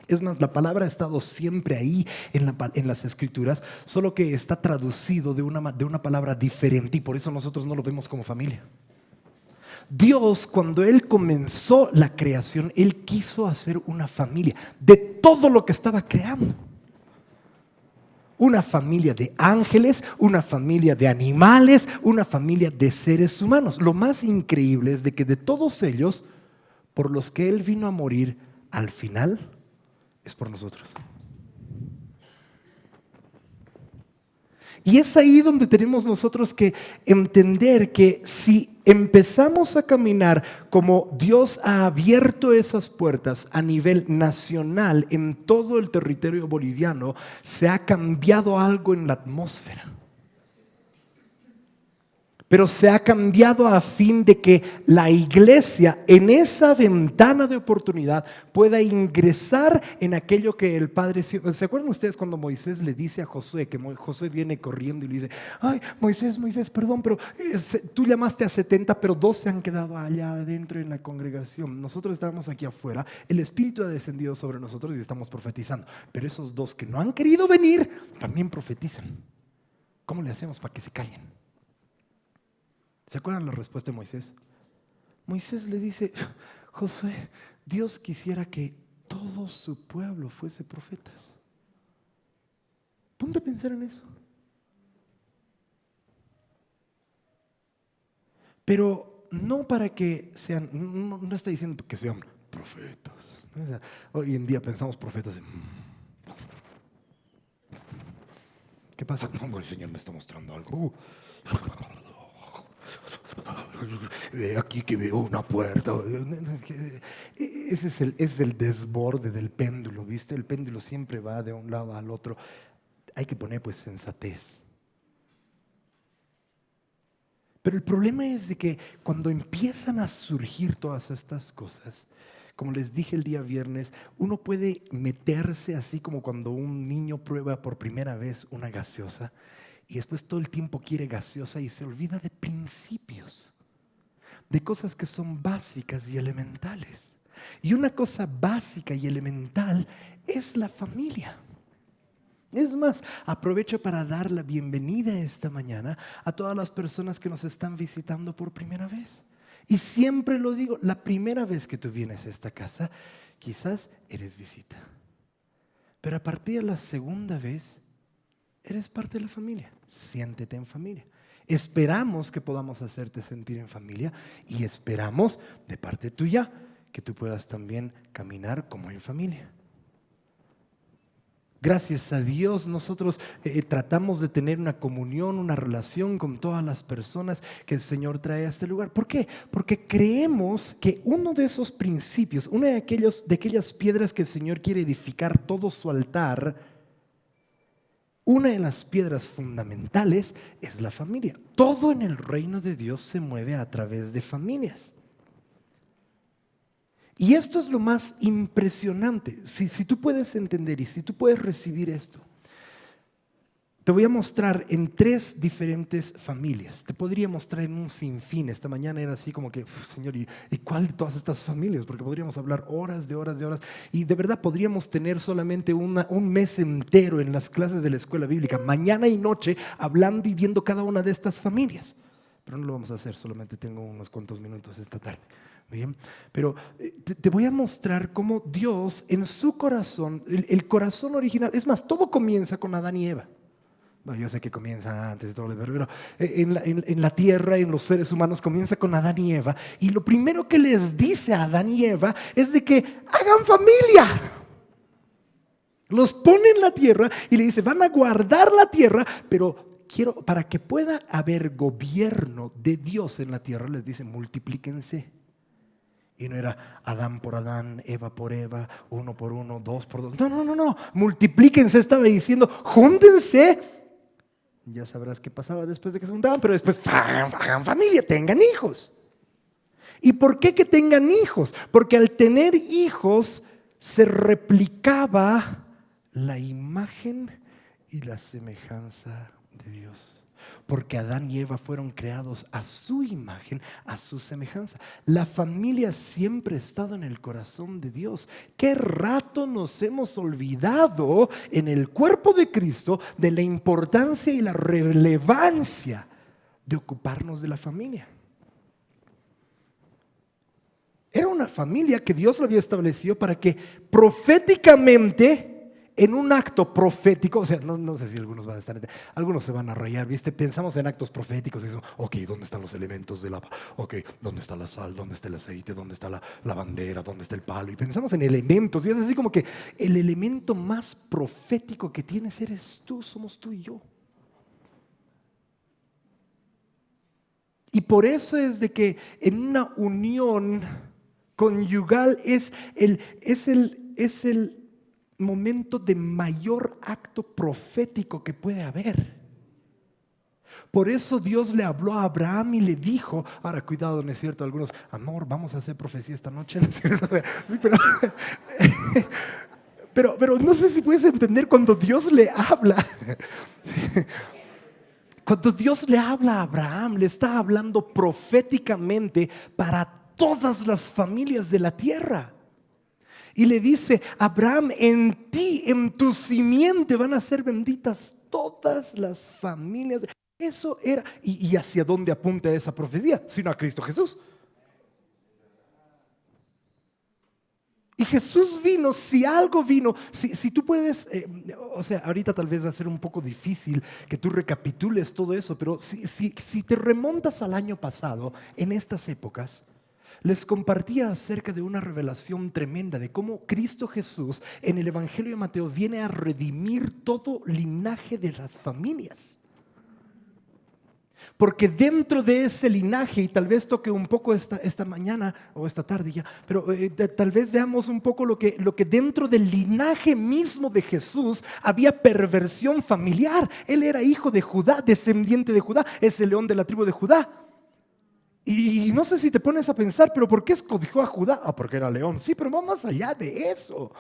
S1: Es más, la palabra ha estado siempre ahí en las escrituras, solo que está traducido de una palabra diferente y por eso nosotros no lo vemos como familia. Dios, cuando Él comenzó la creación, Él quiso hacer una familia de todo lo que estaba creando. Una familia de ángeles, una familia de animales, una familia de seres humanos. Lo más increíble es de que de todos ellos, por los que Él vino a morir, al final es por nosotros. Y es ahí donde tenemos nosotros que entender que si empezamos a caminar como Dios ha abierto esas puertas a nivel nacional en todo el territorio boliviano, se ha cambiado algo en la atmósfera. Pero se ha cambiado a fin de que la iglesia en esa ventana de oportunidad pueda ingresar en aquello que el Padre... ¿Se acuerdan ustedes cuando Moisés le dice a Josué, que Josué viene corriendo y le dice, ay, Moisés, perdón, pero tú llamaste a 70, pero 2 se han quedado allá adentro en la congregación. Nosotros estábamos aquí afuera, el Espíritu ha descendido sobre nosotros y estamos profetizando. Pero esos 2 que no han querido venir, también profetizan. ¿Cómo le hacemos para que se callen? ¿Se acuerdan la respuesta de Moisés? Moisés le dice, Josué, Dios quisiera que todo su pueblo fuese profetas. Ponte a pensar en eso. Pero no para que sean, no está diciendo que sean profetas. O sea, hoy en día pensamos profetas. ¿Qué pasa? No, el Señor me está mostrando algo. Aquí que veo una puerta. Ese es el desborde del péndulo, ¿viste? El péndulo siempre va de un lado al otro. Hay que poner pues sensatez. Pero el problema es de que cuando empiezan a surgir todas estas cosas, como les dije el día viernes, uno puede meterse así como cuando un niño prueba por primera vez una gaseosa y después todo el tiempo quiere gaseosa y se olvida de principios, de cosas que son básicas y elementales. Y una cosa básica y elemental es la familia. Es más, aprovecho para dar la bienvenida esta mañana a todas las personas que nos están visitando por primera vez. Y siempre lo digo, la primera vez que tú vienes a esta casa, quizás eres visita. Pero a partir de la segunda vez, eres parte de la familia. Siéntete en familia. Esperamos que podamos hacerte sentir en familia y esperamos de parte tuya que tú puedas también caminar como en familia. Gracias a Dios nosotros tratamos de tener una comunión, una relación con todas las personas que el Señor trae a este lugar. ¿Por qué? Porque creemos que uno de esos principios, una de aquellas piedras que el Señor quiere edificar todo su altar, una de las piedras fundamentales es la familia. Todo en el reino de Dios se mueve a través de familias. Y esto es lo más impresionante. Si tú puedes entender y si tú puedes recibir esto, te voy a mostrar en 3 diferentes familias. Te podría mostrar en un sinfín. Esta mañana era así como que, Señor, ¿y cuál de todas estas familias? Porque podríamos hablar horas de horas de horas. Y de verdad podríamos tener solamente un mes entero en las clases de la escuela bíblica, mañana y noche, hablando y viendo cada una de estas familias. Pero no lo vamos a hacer, solamente tengo unos cuantos minutos esta tarde. Bien, pero te voy a mostrar cómo Dios en su corazón, el corazón original, es más, todo comienza con Adán y Eva. Bueno, yo sé que comienza antes de todo, pero en la tierra, en los seres humanos, comienza con Adán y Eva. Y lo primero que les dice a Adán y Eva es de que hagan familia. Los pone en la tierra y le dice, van a guardar la tierra, pero para que pueda haber gobierno de Dios en la tierra, les dice, multiplíquense. Y no era Adán por Adán, Eva por Eva, 1 por 1, 2 por 2. No, multiplíquense, estaba diciendo, júntense. Ya sabrás qué pasaba después de que se juntaban, pero después hagan familia, tengan hijos. ¿Y por qué que tengan hijos? Porque al tener hijos se replicaba la imagen y la semejanza de Dios. porque Adán y Eva fueron creados a su imagen, a su semejanza. La familia siempre ha estado en el corazón de Dios. ¿Qué rato nos hemos olvidado en el cuerpo de Cristo de la importancia y la relevancia de ocuparnos de la familia? Era una familia que Dios lo había establecido para que proféticamente, en un acto profético, o sea, no sé si algunos van a estar, algunos se van a rayar, ¿viste? Pensamos en actos proféticos y decimos, ok, ¿dónde están los elementos de la, ok, ¿dónde está la sal? ¿Dónde está el aceite? ¿Dónde está la bandera? ¿Dónde está el palo? Y pensamos en elementos, y es así como que el elemento más profético que tienes eres tú, somos tú y yo. Y por eso es de que en una unión conyugal es el momento de mayor acto profético que puede haber. Por eso Dios le habló a Abraham y le dijo, ahora cuidado, ¿no es cierto? Algunos, amor, vamos a hacer profecía esta noche. Sí, pero no sé si puedes entender cuando Dios le habla. Cuando Dios le habla a Abraham, le está hablando proféticamente para todas las familias de la tierra. Y le dice, Abraham, en ti, en tu simiente van a ser benditas todas las familias. Eso era, ¿y hacia dónde apunta esa profecía? Sino a Cristo Jesús. Y Jesús vino, si algo vino, si tú puedes, o sea, ahorita tal vez va a ser un poco difícil que tú recapitules todo eso, pero si te remontas al año pasado, en estas épocas, les compartía acerca de una revelación tremenda de cómo Cristo Jesús en el Evangelio de Mateo viene a redimir todo linaje de las familias. Porque dentro de ese linaje, y tal vez toque un poco esta mañana o esta tarde ya, pero tal vez veamos un poco lo que dentro del linaje mismo de Jesús había perversión familiar. Él era hijo de Judá, descendiente de Judá, es el león de la tribu de Judá. Y no sé si te pones a pensar, pero ¿por qué escogió a Judá? Porque era león. Sí, pero va más allá de eso.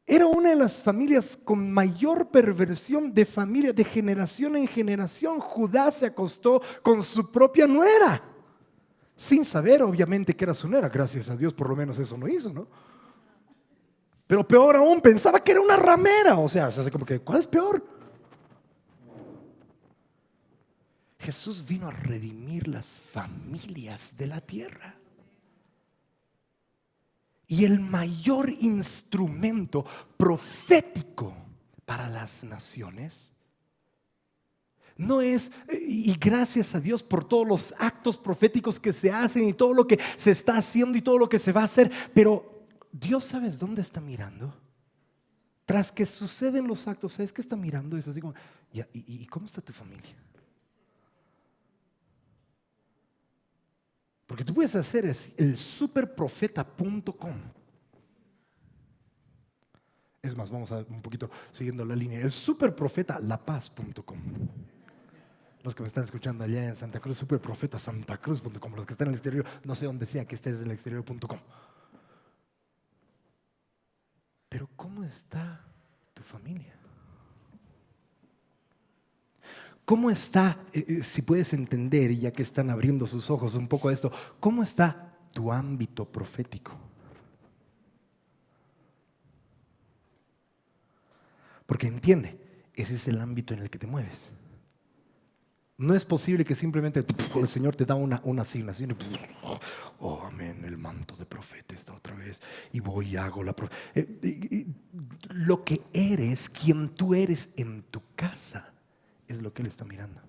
S1: Era una de las familias con mayor perversión de familia, de generación en generación. Judá se acostó con su propia nuera, sin saber obviamente que era su nuera. Gracias a Dios por lo menos eso no hizo, ¿no? Pero peor aún, pensaba que era una ramera. O sea, como que, ¿cuál es peor? Jesús vino a redimir las familias de la tierra. Y el mayor instrumento profético para las naciones no es, y gracias a Dios por todos los actos proféticos que se hacen y todo lo que se está haciendo y todo lo que se va a hacer, pero Dios, ¿sabes dónde está mirando? Tras que suceden los actos, ¿sabes qué está mirando? Es así como, ¿y cómo está tu familia? Porque tú puedes hacer el superprofeta.com. Es más, vamos a ver un poquito siguiendo la línea. El superprofetalapaz.com. Los que me están escuchando allá en Santa Cruz, superprofetasantacruz.com. Los que están en el exterior, no sé dónde sea que estés en el exterior.com. Pero ¿cómo está tu familia? ¿Cómo está, si puedes entender, y ya que están abriendo sus ojos un poco a esto, cómo está tu ámbito profético? Porque entiende, ese es el ámbito en el que te mueves. No es posible que simplemente el Señor te da una asignación y oh, amén, el manto de profeta está otra vez y voy y hago la profecía. Lo que eres, quien tú eres en tu casa, es lo que Él está mirando.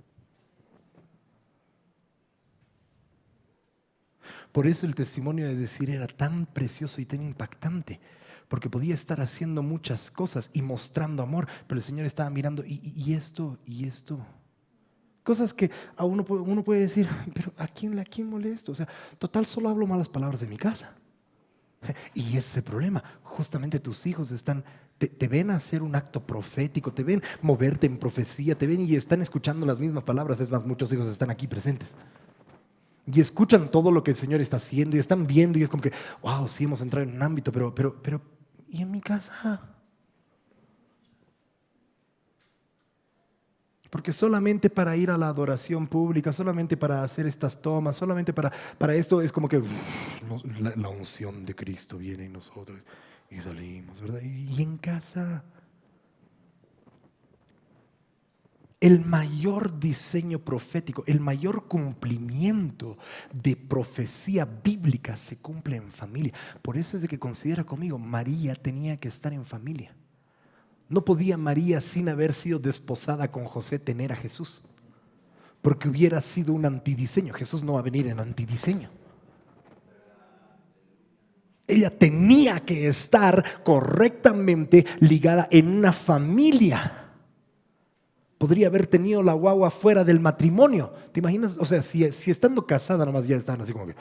S1: Por eso el testimonio de decir era tan precioso y tan impactante, porque podía estar haciendo muchas cosas y mostrando amor, pero el Señor estaba mirando y esto. Cosas que a uno puede decir, pero ¿a quién molesto? O sea, total, solo hablo malas palabras de mi casa. Y ese es el problema. Justamente tus hijos te ven hacer un acto profético, te ven moverte en profecía, te ven y están escuchando las mismas palabras. Es más, muchos hijos están aquí presentes y escuchan todo lo que el Señor está haciendo y están viendo y es como que, wow, sí hemos entrado en un ámbito, pero ¿y en mi casa? porque solamente para ir a la adoración pública, solamente para hacer estas tomas, solamente para esto es como que la unción de Cristo viene en nosotros y salimos, ¿verdad? Y en casa, el mayor diseño profético, el mayor cumplimiento de profecía bíblica se cumple en familia. Por eso es de que considera conmigo, María tenía que estar en familia. No podía María, sin haber sido desposada con José, tener a Jesús, porque hubiera sido un antidiseño. Jesús no va a venir en antidiseño. Ella tenía que estar correctamente ligada en una familia. Podría haber tenido la guagua fuera del matrimonio. ¿Te imaginas? O sea, si estando casada nomás ya están así como que,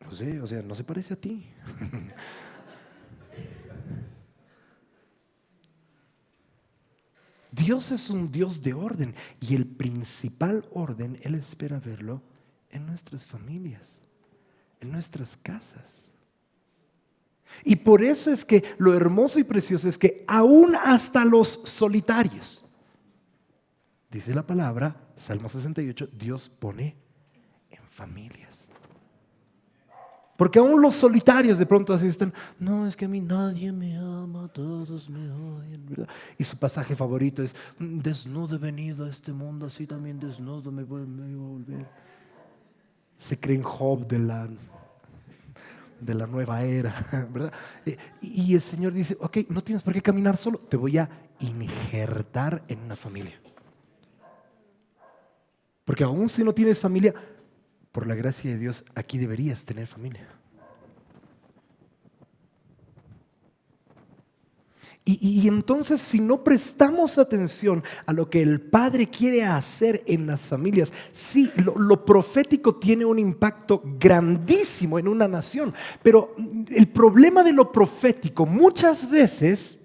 S1: no sé, o sea, no se parece a ti. Dios es un Dios de orden y el principal orden, Él espera verlo en nuestras familias, en nuestras casas. Y por eso es que lo hermoso y precioso es que aún hasta los solitarios, dice la palabra, Salmo 68, Dios pone en familias. Porque aún los solitarios de pronto así están, no, es que a mí nadie me ama, todos me odian, ¿verdad? Y su pasaje favorito es, desnudo he venido a este mundo, así también desnudo me voy a volver. Se creen Job de la nueva era, ¿verdad? Y el Señor dice, ok, no tienes por qué caminar solo, te voy a injertar en una familia. Porque aún si no tienes familia, por la gracia de Dios, aquí deberías tener familia. Y entonces, si no prestamos atención a lo que el Padre quiere hacer en las familias, sí, lo profético tiene un impacto grandísimo en una nación. Pero el problema de lo profético muchas veces,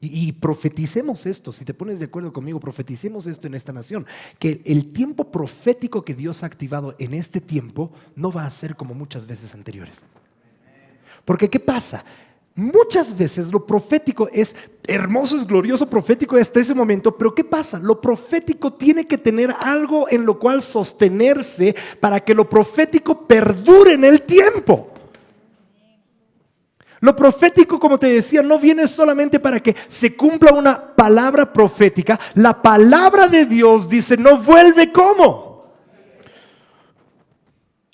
S1: y profeticemos esto, si te pones de acuerdo conmigo, profeticemos esto en esta nación, que el tiempo profético que Dios ha activado en este tiempo no va a ser como muchas veces anteriores. Porque ¿qué pasa? Muchas veces lo profético es hermoso, es glorioso, profético hasta ese momento, pero ¿qué pasa? Lo profético tiene que tener algo en lo cual sostenerse para que lo profético perdure en el tiempo. Lo profético, como te decía, no viene solamente para que se cumpla una palabra profética. La palabra de Dios dice, no vuelve ¿cómo?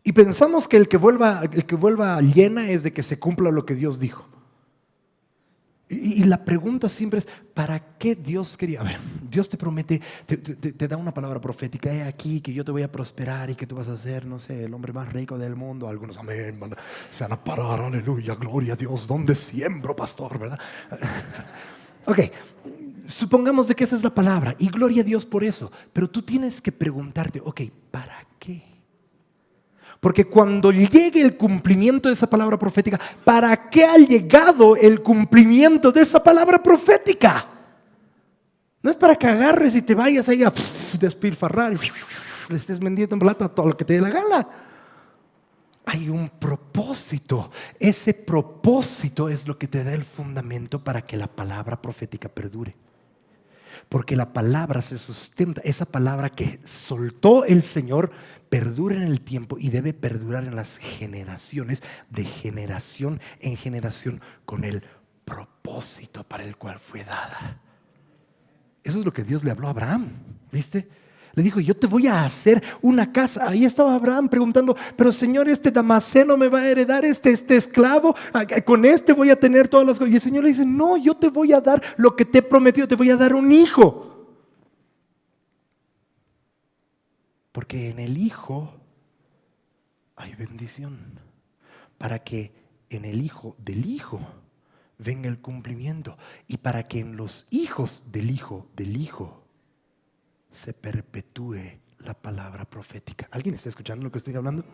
S1: Y pensamos que el que vuelva llena es de que se cumpla lo que Dios dijo. Y la pregunta siempre es, ¿para qué Dios quería? A ver, Dios te promete, te da una palabra profética, aquí que yo te voy a prosperar y que tú vas a ser, no sé, el hombre más rico del mundo. Algunos, amén, se van a parar, aleluya, gloria a Dios, ¿dónde siembro, pastor? ¿Verdad? Ok, supongamos de que esa es la palabra y gloria a Dios por eso, pero tú tienes que preguntarte, ok, ¿para qué? Porque cuando llegue el cumplimiento de esa palabra profética, ¿para qué ha llegado el cumplimiento de esa palabra profética? No es para que agarres y te vayas ahí a despilfarrar y le estés vendiendo en plata todo lo que te dé la gana. Hay un propósito. Ese propósito es lo que te da el fundamento para que la palabra profética perdure. Porque la palabra se sustenta, esa palabra que soltó el Señor perdura en el tiempo y debe perdurar en las generaciones, de generación en generación, con el propósito para el cual fue dada. Eso es lo que Dios le habló a Abraham, ¿viste? Le dijo, yo te voy a hacer una casa. Ahí estaba Abraham preguntando, pero Señor, este Damaseno me va a heredar, este esclavo, con este voy a tener todas las cosas. Y el Señor le dice, no, yo te voy a dar lo que te he prometido, te voy a dar un hijo. Porque en el hijo hay bendición, para que en el hijo del hijo venga el cumplimiento y para que en los hijos del hijo se perpetúe la palabra profética. ¿Alguien está escuchando lo que estoy hablando?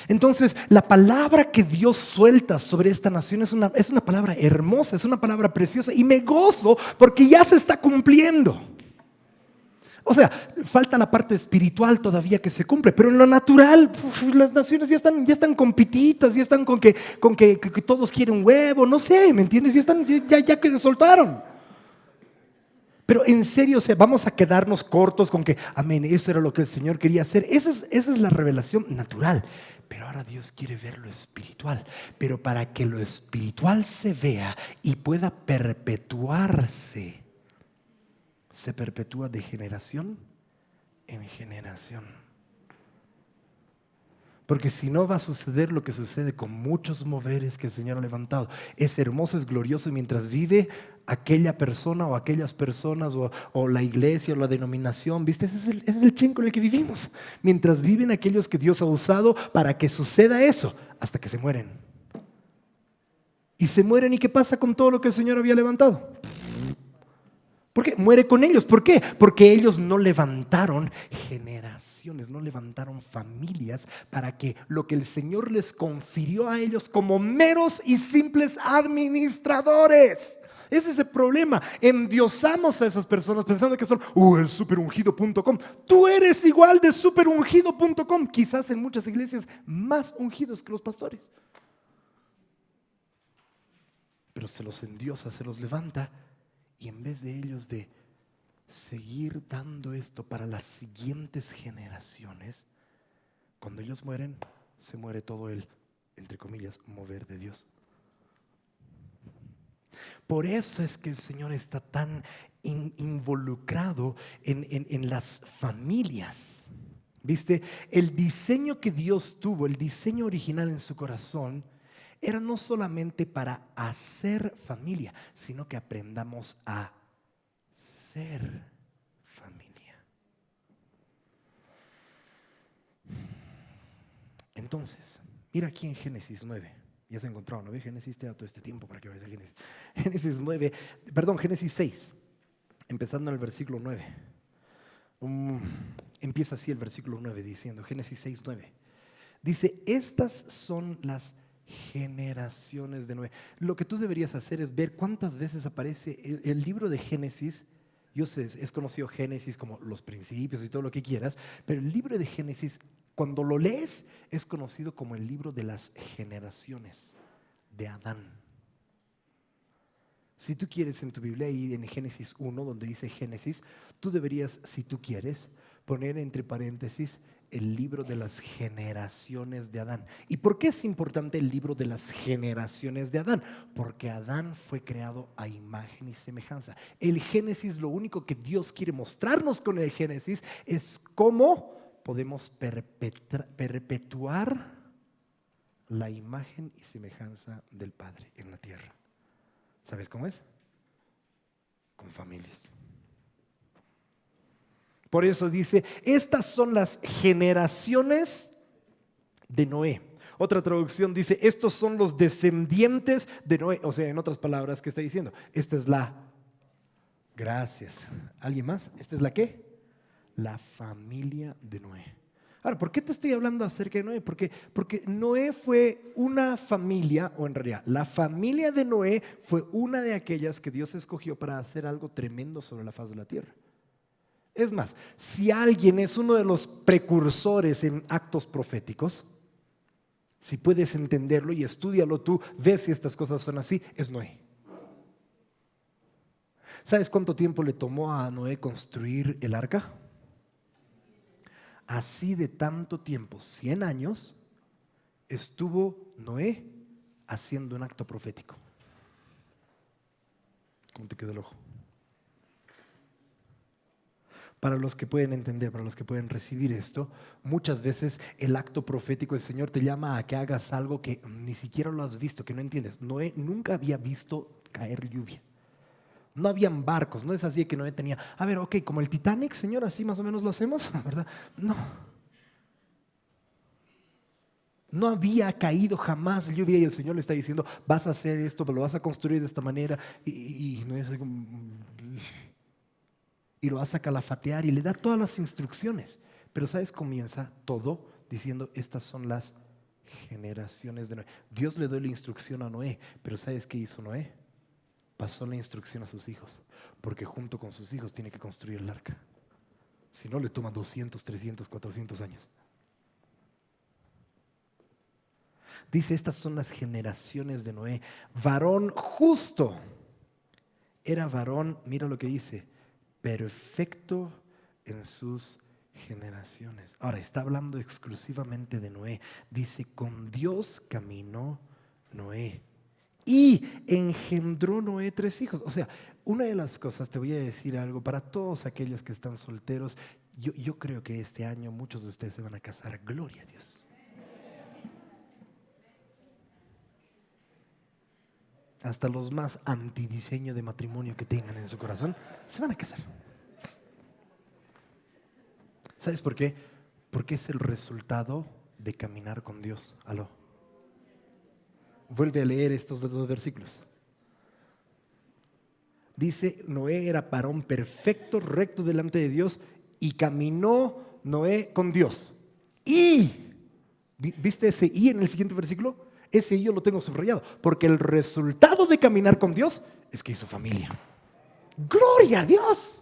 S1: Entonces, la palabra que Dios suelta sobre esta nación es una palabra hermosa, es una palabra preciosa y me gozo porque ya se está cumpliendo. O sea, falta la parte espiritual todavía que se cumple, pero en lo natural las naciones ya están con pititas, ya están con que todos quieren huevo, no sé, ¿me entiendes? Ya que se soltaron. Pero en serio, o sea, vamos a quedarnos cortos con que, amén, eso era lo que el Señor quería hacer. Esa es la revelación natural. Pero ahora Dios quiere ver lo espiritual. Pero para que lo espiritual se vea y pueda perpetuarse, se perpetúa de generación en generación. Porque si no va a suceder lo que sucede con muchos moveres que el Señor ha levantado. Es hermoso, es glorioso, y mientras vive aquella persona o aquellas personas o la iglesia o la denominación, ¿viste? Ese es el chen con el que vivimos. Mientras viven aquellos que Dios ha usado para que suceda eso, hasta que se mueren. Y se mueren, ¿y qué pasa con todo lo que el Señor había levantado? ¿Por qué? Muere con ellos. ¿Por qué? Porque ellos no levantaron generaciones, no levantaron familias para que lo que el Señor les confirió a ellos como meros y simples administradores. Ese es el problema. Endiosamos a esas personas pensando que son el superungido.com. Tú eres igual de superungido.com. Quizás en muchas iglesias más ungidos que los pastores. Pero se los endiosa, se los levanta. Y en vez de ellos de seguir dando esto para las siguientes generaciones, cuando ellos mueren, se muere todo el, entre comillas, mover de Dios. Por eso es que el Señor está tan involucrado en las familias. ¿Viste? El diseño que Dios tuvo, el diseño original en su corazón, era no solamente para hacer familia, sino que aprendamos a ser familia. Entonces, mira aquí en Génesis 9. Ya se ha encontrado, ¿no ve? Génesis te da todo este tiempo para que vayas a Génesis. Génesis 6, empezando en el versículo 9. Empieza así el versículo 9 diciendo, Génesis 6, 9. Dice, estas son las generaciones de Noé. Lo que tú deberías hacer es ver cuántas veces aparece el libro de Génesis. Yo sé, es conocido Génesis como los principios y todo lo que quieras, pero el libro de Génesis, cuando lo lees, es conocido como el libro de las generaciones de Adán. Si tú quieres en tu Biblia, ahí en Génesis 1, donde dice Génesis, tú deberías, si tú quieres, poner entre paréntesis el libro de las generaciones de Adán. ¿Y por qué es importante el libro de las generaciones de Adán? Porque Adán fue creado a imagen y semejanza. El Génesis, lo único que Dios quiere mostrarnos con el Génesis es cómo podemos perpetuar la imagen y semejanza del Padre en la tierra. ¿Sabes cómo es? Con familias. Por eso dice, estas son las generaciones de Noé. Otra traducción dice, estos son los descendientes de Noé. O sea, en otras palabras, ¿qué está diciendo? Esta es la... Gracias. ¿Alguien más? ¿Esta es la qué? La familia de Noé. Ahora, ¿por qué te estoy hablando acerca de Noé? Porque Noé fue una familia, o en realidad, la familia de Noé fue una de aquellas que Dios escogió para hacer algo tremendo sobre la faz de la tierra. Es más, si alguien es uno de los precursores en actos proféticos, si puedes entenderlo y estúdialo tú, ves si estas cosas son así, es Noé. ¿Sabes cuánto tiempo le tomó a Noé construir el arca? Así de tanto tiempo, 100 años, estuvo Noé haciendo un acto profético. ¿Cómo te quedó el ojo? Para los que pueden entender, para los que pueden recibir esto, muchas veces el acto profético, el Señor te llama a que hagas algo que ni siquiera lo has visto, que no entiendes. Noé nunca había visto caer lluvia. No habían barcos, no es así que Noé tenía, a ver, ok, como el Titanic, Señor, así más o menos lo hacemos, ¿verdad? No. No había caído jamás lluvia y el Señor le está diciendo, vas a hacer esto, lo vas a construir de esta manera y Noé es como... Y lo vas a calafatear y le da todas las instrucciones. Pero ¿sabes? Comienza todo diciendo, estas son las generaciones de Noé. Dios le dio la instrucción a Noé, pero ¿sabes qué hizo Noé? Pasó la instrucción a sus hijos, porque junto con sus hijos tiene que construir el arca. Si no, le toma 200, 300, 400 años. Dice, estas son las generaciones de Noé. Varón justo. Era varón, mira lo que dice, perfecto en sus generaciones. Ahora, está hablando exclusivamente de Noé. Dice, con Dios caminó Noé y engendró Noé 3 hijos. O sea, una de las cosas, te voy a decir algo, para todos aquellos que están solteros, yo creo que este año muchos de ustedes se van a casar. Gloria a Dios. Hasta los más antidiseño de matrimonio que tengan en su corazón, se van a casar. ¿Sabes por qué? Porque es el resultado de caminar con Dios. Aló. Vuelve a leer estos 2 versículos. Dice, Noé era varón perfecto, recto delante de Dios, y caminó Noé con Dios. Y, ¿viste ese y en el siguiente versículo? Ese y yo lo tengo subrayado, porque el resultado de caminar con Dios es que hizo familia. ¡Gloria a Dios!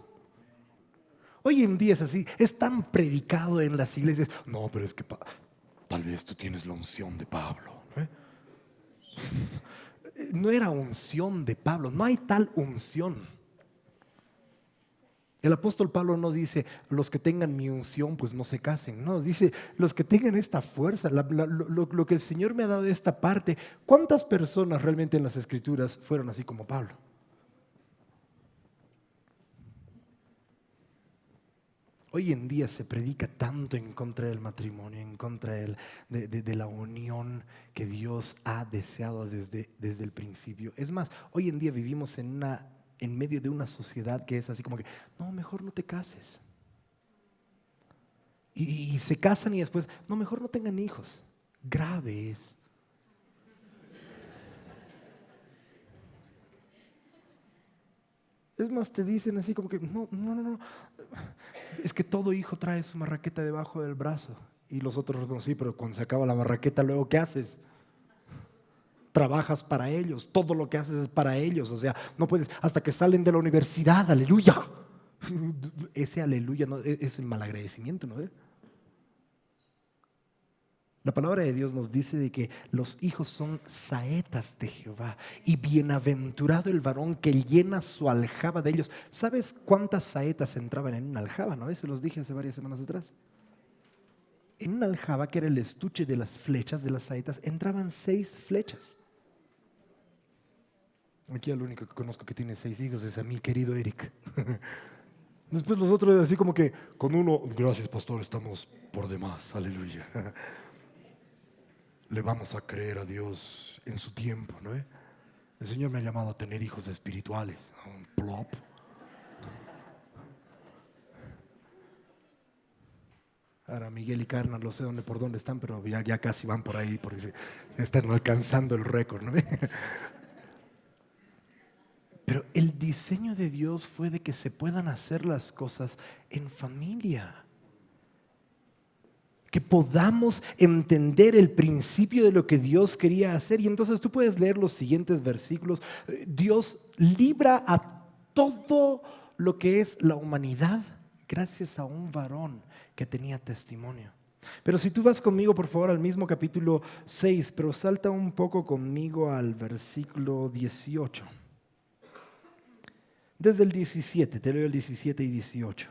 S1: Hoy en día es así, es tan predicado en las iglesias. No, pero es que tal vez tú tienes la unción de Pablo, ¿no? No era unción de Pablo, no hay tal unción. El apóstol Pablo no dice, los que tengan mi unción pues no se casen. No, dice, los que tengan esta fuerza, lo que el Señor me ha dado de esta parte. ¿Cuántas personas realmente en las Escrituras fueron así como Pablo? Hoy en día se predica tanto en contra del matrimonio, en contra de la unión que Dios ha deseado desde el principio. Es más, hoy en día vivimos en medio de una sociedad que es así como que, no, mejor no te cases. Y se casan y después, no, mejor no tengan hijos. Grave es. Es más, te dicen así como que, no. Es que todo hijo trae su marraqueta debajo del brazo. Y los otros, no, sí, pero cuando se acaba la marraqueta, luego, ¿qué haces? Trabajas para ellos, todo lo que haces es para ellos. O sea, no puedes, hasta que salen de la universidad, aleluya. Ese aleluya no, es el malagradecimiento, ¿no? La palabra de Dios nos dice de que los hijos son saetas de Jehová y bienaventurado el varón que llena su aljaba de ellos. ¿Sabes cuántas saetas entraban en una aljaba? ¿No? Se los dije hace varias semanas atrás. En una aljaba, que era el estuche de las flechas, de las saetas, entraban 6 flechas. Aquí el único que conozco que tiene 6 hijos es a mi querido Eric. Después los otros así como que con uno, gracias pastor, estamos por demás, aleluya. Le vamos a creer a Dios en su tiempo, ¿no? El Señor me ha llamado a tener hijos espirituales. Un plop. Ahora Miguel y Carna, no sé por dónde están, pero ya casi van por ahí, porque se están alcanzando el récord, ¿no? Pero el diseño de Dios fue de que se puedan hacer las cosas en familia. Que podamos entender el principio de lo que Dios quería hacer. Y entonces tú puedes leer los siguientes versículos. Dios libra a todo lo que es la humanidad gracias a un varón que tenía testimonio. Pero si tú vas conmigo, por favor, al mismo capítulo 6, pero salta un poco conmigo al versículo 18. Desde el 17, te leo el 17 y 18.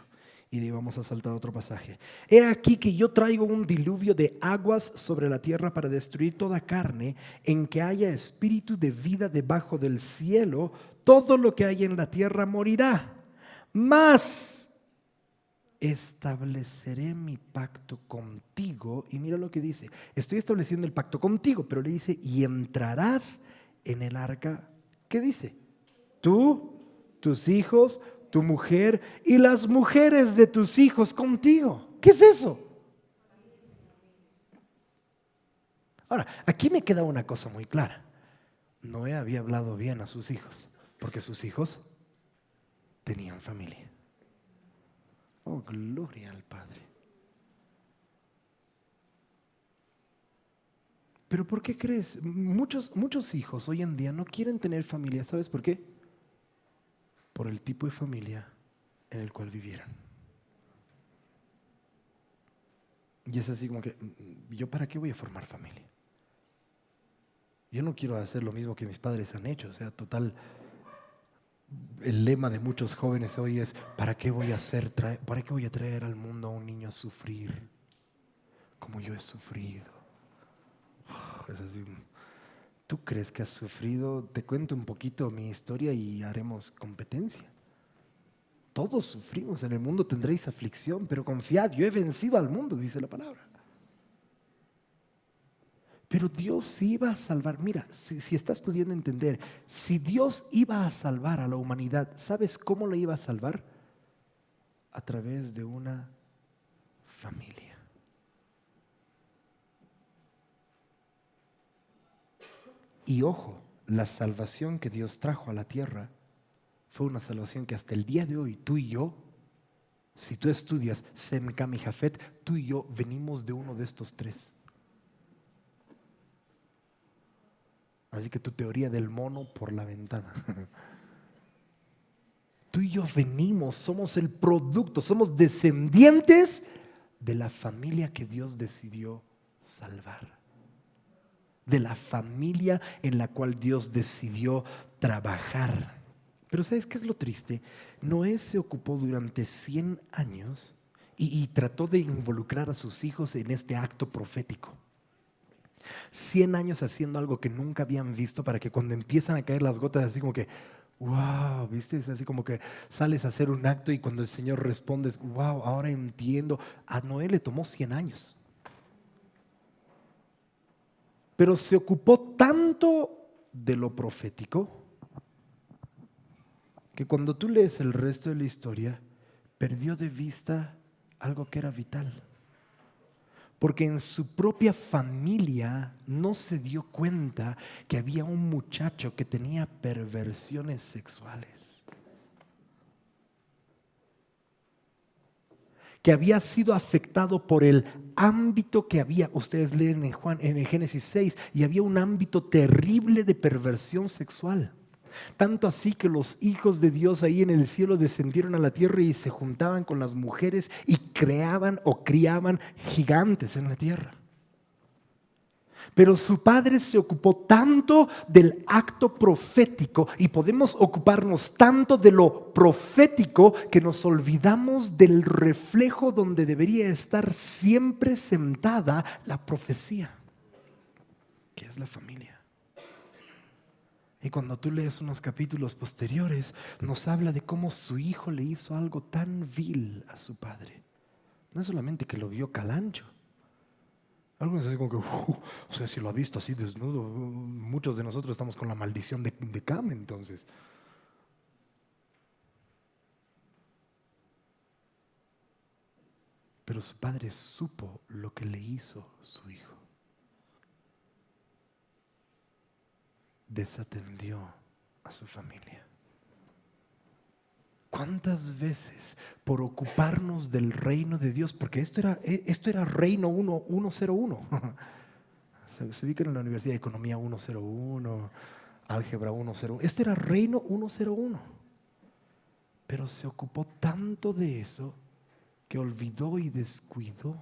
S1: Y de ahí vamos a saltar a otro pasaje. He aquí que yo traigo un diluvio de aguas sobre la tierra para destruir toda carne, en que haya espíritu de vida debajo del cielo. Todo lo que hay en la tierra morirá. Mas estableceré mi pacto contigo. Y mira lo que dice. Estoy estableciendo el pacto contigo, pero le dice, y entrarás en el arca. ¿Qué dice? Tú, tus hijos, tu mujer y las mujeres de tus hijos contigo. ¿Qué es eso? Ahora, aquí me queda una cosa muy clara. Noé había hablado bien a sus hijos, porque sus hijos tenían familia. Oh, gloria al Padre. Pero ¿por qué crees? Muchos hijos hoy en día no quieren tener familia. ¿Sabes por qué? Por el tipo de familia en el cual vivieron. Y es así como que, ¿yo para qué voy a formar familia? Yo no quiero hacer lo mismo que mis padres han hecho. O sea, total, el lema de muchos jóvenes hoy es: ¿para qué voy a traer al mundo a un niño a sufrir como yo he sufrido? Es así. ¿Tú crees que has sufrido? Te cuento un poquito mi historia y haremos competencia. Todos sufrimos, en el mundo tendréis aflicción, pero confiad, yo he vencido al mundo, dice la palabra. Pero Dios iba a salvar. Mira, si estás pudiendo entender, si Dios iba a salvar a la humanidad, ¿sabes cómo la iba a salvar? A través de una familia. Y ojo, la salvación que Dios trajo a la tierra fue una salvación que hasta el día de hoy tú y yo, si tú estudias Sem, Cam y Jafet, tú y yo venimos de uno de estos tres. Así que tu teoría del mono por la ventana. Tú y yo venimos, somos el producto, somos descendientes de la familia que Dios decidió salvar. De la familia en la cual Dios decidió trabajar. Pero ¿sabes qué es lo triste? Noé se ocupó durante 100 años y trató de involucrar a sus hijos en este acto profético. 100 años haciendo algo que nunca habían visto, para que cuando empiezan a caer las gotas, así como que, wow, ¿viste? Es así como que sales a hacer un acto y cuando el Señor responde, wow, ahora entiendo. A Noé le tomó 100 años. Pero se ocupó tanto de lo profético que cuando tú lees el resto de la historia, perdió de vista algo que era vital. Porque en su propia familia no se dio cuenta que había un muchacho que tenía perversiones sexuales, que había sido afectado por el ámbito que había. Ustedes leen en Génesis 6, y había un ámbito terrible de perversión sexual. Tanto así que los hijos de Dios ahí en el cielo descendieron a la tierra y se juntaban con las mujeres y creaban o criaban gigantes en la tierra. Pero su padre se ocupó tanto del acto profético, y podemos ocuparnos tanto de lo profético que nos olvidamos del reflejo donde debería estar siempre sentada la profecía, que es la familia. Y cuando tú lees unos capítulos posteriores, nos habla de cómo su hijo le hizo algo tan vil a su padre. No es solamente que lo vio calancho. Algo es así como que, o sea, si lo ha visto así desnudo, muchos de nosotros estamos con la maldición de Cam entonces. Pero su padre supo lo que le hizo su hijo. Desatendió a su familia. ¿Cuántas veces por ocuparnos del reino de Dios? Porque esto era reino 101. Se ubican en la Universidad de Economía 101, Álgebra 101. Esto era reino 101. Pero se ocupó tanto de eso que olvidó y descuidó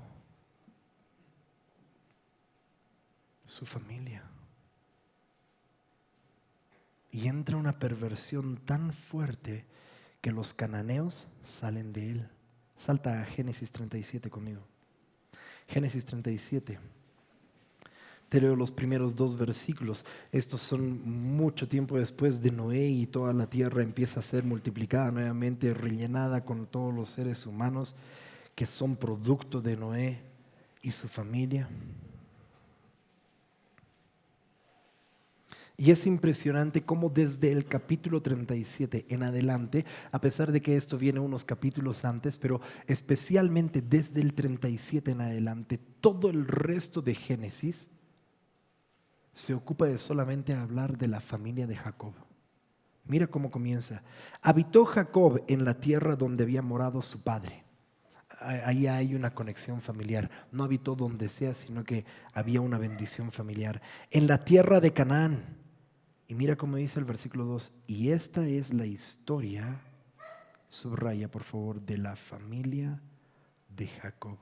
S1: su familia. Y entra una perversión tan fuerte que los cananeos salen de él. Salta a Génesis 37 conmigo. Génesis 37. Te leo los primeros 2 versículos. Estos son mucho tiempo después de Noé, y toda la tierra empieza a ser multiplicada nuevamente, rellenada con todos los seres humanos que son producto de Noé y su familia. Y es impresionante cómo desde el capítulo 37 en adelante, a pesar de que esto viene unos capítulos antes, pero especialmente desde el 37 en adelante, todo el resto de Génesis se ocupa de solamente hablar de la familia de Jacob. Mira cómo comienza. Habitó Jacob en la tierra donde había morado su padre. Ahí hay una conexión familiar. No habitó donde sea, sino que había una bendición familiar. En la tierra de Canaán. Y mira cómo dice el versículo 2. Y esta es la historia, subraya por favor, de la familia de Jacob.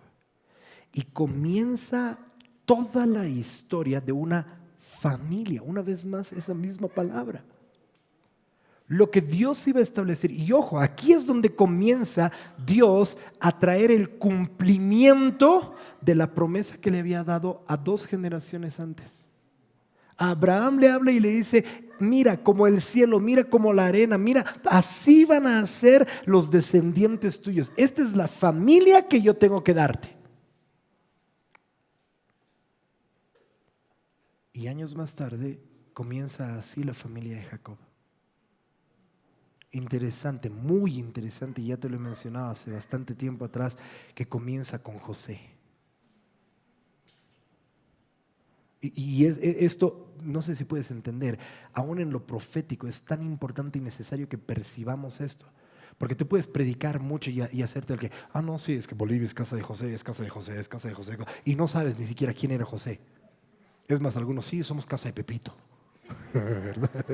S1: Y comienza toda la historia de una familia. Una vez más, esa misma palabra. lo que Dios iba a establecer. Y ojo, aquí es donde comienza Dios a traer el cumplimiento de la promesa que le había dado a 2 generaciones antes. A Abraham le habla y le dice, mira como el cielo, mira como la arena, mira, así van a ser los descendientes tuyos. Esta es la familia que yo tengo que darte. Y años más tarde comienza así la familia de Jacob. Interesante, muy interesante, ya te lo he mencionado hace bastante tiempo atrás, que comienza con José. Y esto, no sé si puedes entender, aún en lo profético es tan importante y necesario que percibamos esto. Porque tú puedes predicar mucho y hacerte el que, no, sí, es que Bolivia es casa de José, es casa de José, es casa de José, y no sabes ni siquiera quién era José. Es más, algunos sí, somos casa de Pepito. ¿Verdad?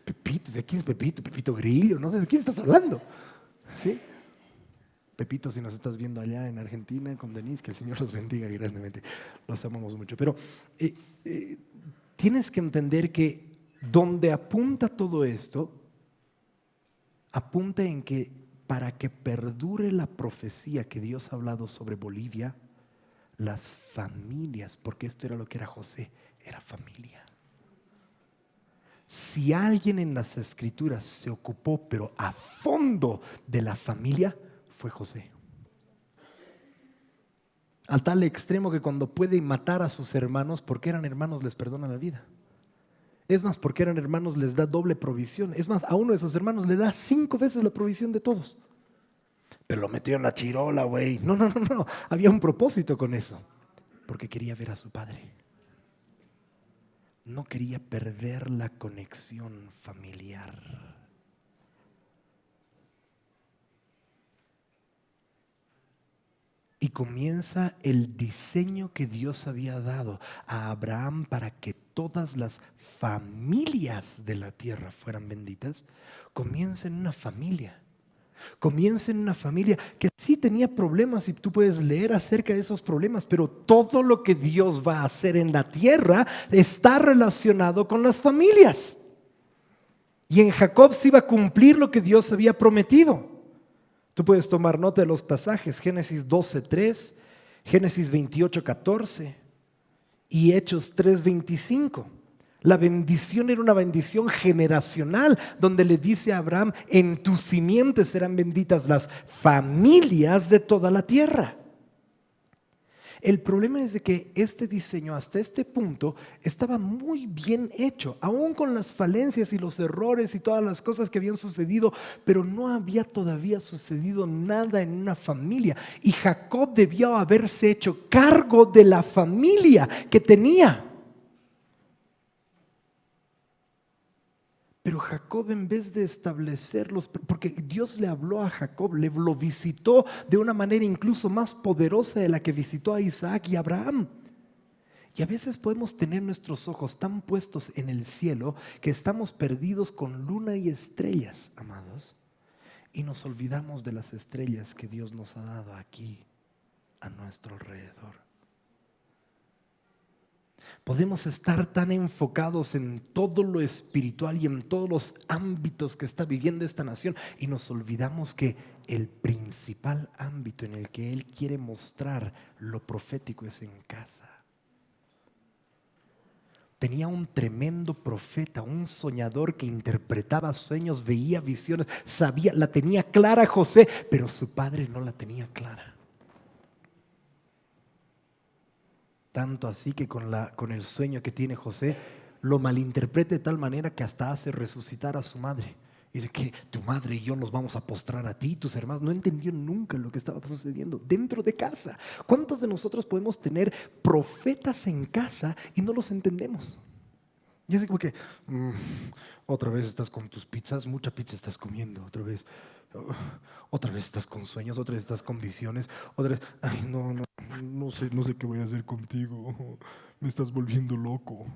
S1: Pepito, ¿de quién es Pepito? Pepito Grillo, no sé de quién estás hablando. ¿Sí? Pepito, si nos estás viendo allá en Argentina con Denise, que el Señor los bendiga grandemente. Los amamos mucho. Pero tienes que entender que donde apunta todo esto, apunta en que para que perdure la profecía que Dios ha hablado sobre Bolivia, las familias, porque esto era lo que era José, era familia. Si alguien en las escrituras se ocupó, pero a fondo de la familia, fue José. Al tal extremo que cuando puede matar a sus hermanos, porque eran hermanos, les perdona la vida. Es más, porque eran hermanos, les da doble provisión. Es más, a uno de esos hermanos le da 5 veces la provisión de todos. Pero lo metió en la chirola, güey. No. Había un propósito con eso. Porque quería ver a su padre. No quería perder la conexión familiar. Y comienza el diseño que Dios había dado a Abraham para que todas las familias de la tierra fueran benditas. Comienza en una familia. Comienza en una familia que sí tenía problemas y tú puedes leer acerca de esos problemas, pero todo lo que Dios va a hacer en la tierra está relacionado con las familias. Y en Jacob se iba a cumplir lo que Dios había prometido. Tú puedes tomar nota de los pasajes, Génesis 12:3, Génesis 28:14 y Hechos 3:25. La bendición era una bendición generacional, donde le dice a Abraham, en tus simientes serán benditas las familias de toda la tierra. El problema es de que este diseño hasta este punto estaba muy bien hecho, aún con las falencias y los errores y todas las cosas que habían sucedido, pero no había todavía sucedido nada en una familia. Y Jacob debió haberse hecho cargo de la familia que tenía. Pero Jacob, en vez de establecerlos, porque Dios le habló a Jacob, le lo visitó de una manera incluso más poderosa de la que visitó a Isaac y a Abraham. Y a veces podemos tener nuestros ojos tan puestos en el cielo que estamos perdidos con luna y estrellas, amados, y nos olvidamos de las estrellas que Dios nos ha dado aquí a nuestro alrededor. Podemos estar tan enfocados en todo lo espiritual y en todos los ámbitos que está viviendo esta nación y nos olvidamos que el principal ámbito en el que Él quiere mostrar lo profético es en casa. Tenía un tremendo profeta, un soñador que interpretaba sueños, veía visiones, sabía, la tenía clara José, pero su padre no la tenía clara. Tanto así que con el sueño que tiene José, lo malinterpreta de tal manera que hasta hace resucitar a su madre. Dice que tu madre y yo nos vamos a postrar a ti, tus hermanos. No entendió nunca lo que estaba sucediendo dentro de casa. ¿Cuántos de nosotros podemos tener profetas en casa y no los entendemos? Y así como que, otra vez estás con tus pizzas, mucha pizza estás comiendo, otra vez estás con sueños, otra vez estás con visiones, otra vez, ay, no sé qué voy a hacer contigo, me estás volviendo loco.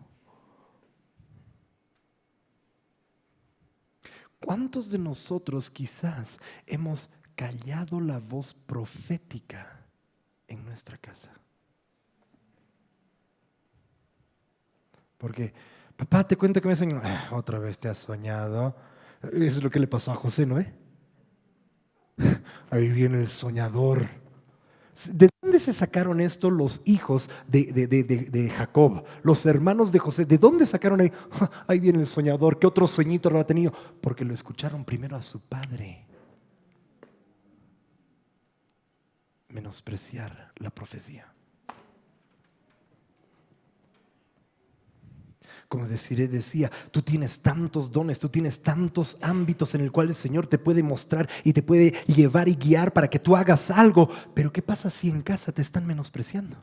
S1: ¿Cuántos de nosotros quizás hemos callado la voz profética en nuestra casa? Porque Papá, te cuento que me soñó. Otra vez te has soñado. Eso es lo que le pasó a José, ¿no? Ahí viene el soñador. ¿De dónde se sacaron esto los hijos de Jacob? Los hermanos de José. ¿De dónde sacaron ahí? Ahí viene el soñador. ¿Qué otro sueñito lo ha tenido? Porque lo escucharon primero a su padre. Menospreciar la profecía. Como decía, tú tienes tantos dones, tú tienes tantos ámbitos en el cual el Señor te puede mostrar y te puede llevar y guiar para que tú hagas algo. Pero ¿qué pasa si en casa te están menospreciando?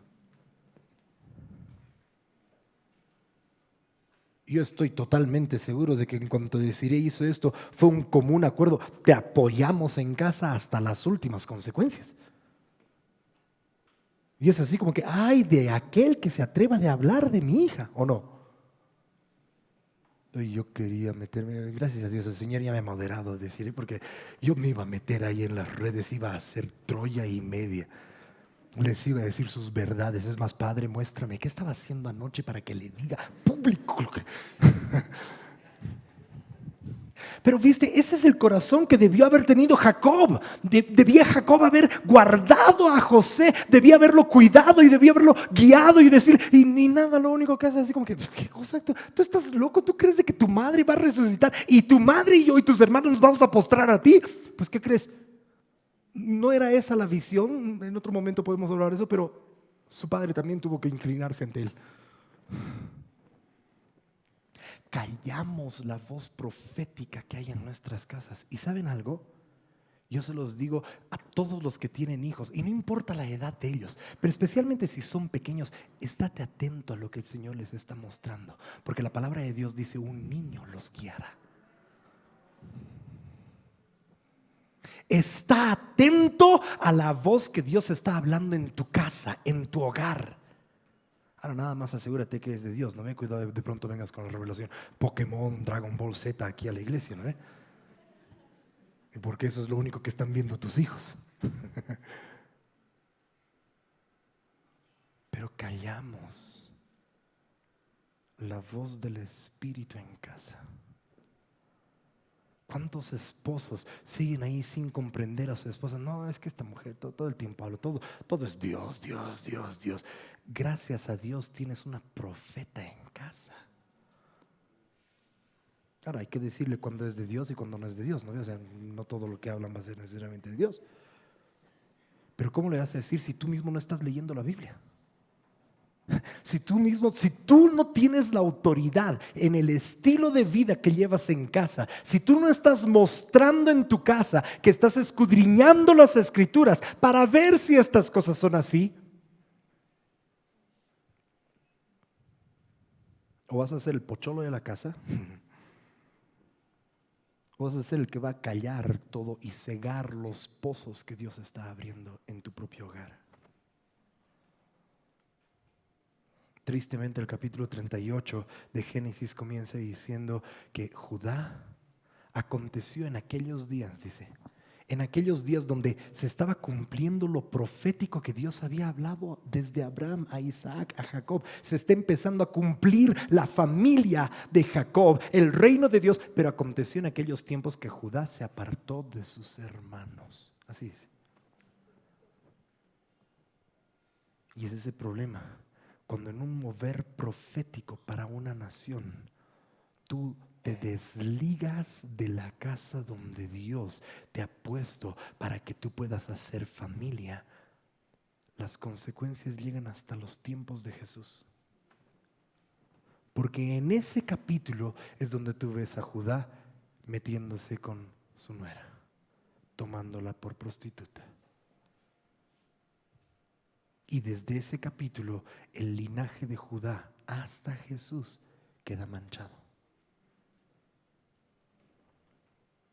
S1: Yo estoy totalmente seguro de que en cuanto Desiree hizo esto, fue un común acuerdo. Te apoyamos en casa hasta las últimas consecuencias. Y es así como que, ay, de aquel que se atreva de hablar de mi hija, ¿o no? Y yo quería meterme, gracias a Dios, el Señor ya me ha moderado, decir, porque yo me iba a meter ahí en las redes, iba a hacer Troya y media. Les iba a decir sus verdades. Es más, Padre, muéstrame qué estaba haciendo anoche para que le diga público. Pero viste, ese es el corazón que debió haber tenido Jacob. Debía Jacob haber guardado a José, debía haberlo cuidado y debía haberlo guiado y decir, y ni nada, lo único que hace es así como que, ¿qué cosa? ¿Tú estás loco? ¿Tú crees de que tu madre va a resucitar y tu madre y yo y tus hermanos nos vamos a postrar a ti? Pues ¿qué crees? No era esa la visión, en otro momento podemos hablar de eso, pero su padre también tuvo que inclinarse ante él. Callamos la voz profética que hay en nuestras casas. ¿Y saben algo? Yo se los digo a todos los que tienen hijos, y no importa la edad de ellos, pero especialmente si son pequeños, estate atento a lo que el Señor les está mostrando, porque la palabra de Dios dice, un niño los guiará. Está atento a la voz que Dios está hablando en tu casa, en tu hogar. Ahora nada más asegúrate que es de Dios. No me cuidado de pronto vengas con la revelación Pokémon, Dragon Ball Z aquí a la iglesia, ¿no? Porque eso es lo único que están viendo tus hijos. Pero callamos la voz del Espíritu en casa. ¿Cuántos esposos siguen ahí sin comprender a su esposa? No, es que esta mujer todo el tiempo habla, todo es Dios, Dios, Dios, Dios. Gracias a Dios tienes una profeta en casa. Ahora hay que decirle cuando es de Dios y cuando no es de Dios, ¿no? O sea, no todo lo que hablan va a ser necesariamente de Dios. Pero ¿cómo le vas a decir si tú mismo no estás leyendo la Biblia? Si tú no tienes la autoridad en el estilo de vida que llevas en casa, si tú no estás mostrando en tu casa que estás escudriñando las escrituras para ver si estas cosas son así, o vas a ser el pocholo de la casa, o vas a ser el que va a callar todo y cegar los pozos que Dios está abriendo en tu propio hogar. Tristemente el capítulo 38 de Génesis comienza diciendo que Judá aconteció en aquellos días, dice, en aquellos días donde se estaba cumpliendo lo profético que Dios había hablado desde Abraham a Isaac, a Jacob. Se está empezando a cumplir la familia de Jacob, el reino de Dios, pero aconteció en aquellos tiempos que Judá se apartó de sus hermanos. Así dice. Y ese es el problema. Cuando en un mover profético para una nación, tú te desligas de la casa donde Dios te ha puesto para que tú puedas hacer familia, las consecuencias llegan hasta los tiempos de Jesús. Porque en ese capítulo es donde tú ves a Judá metiéndose con su nuera, tomándola por prostituta. Y desde ese capítulo, el linaje de Judá hasta Jesús queda manchado.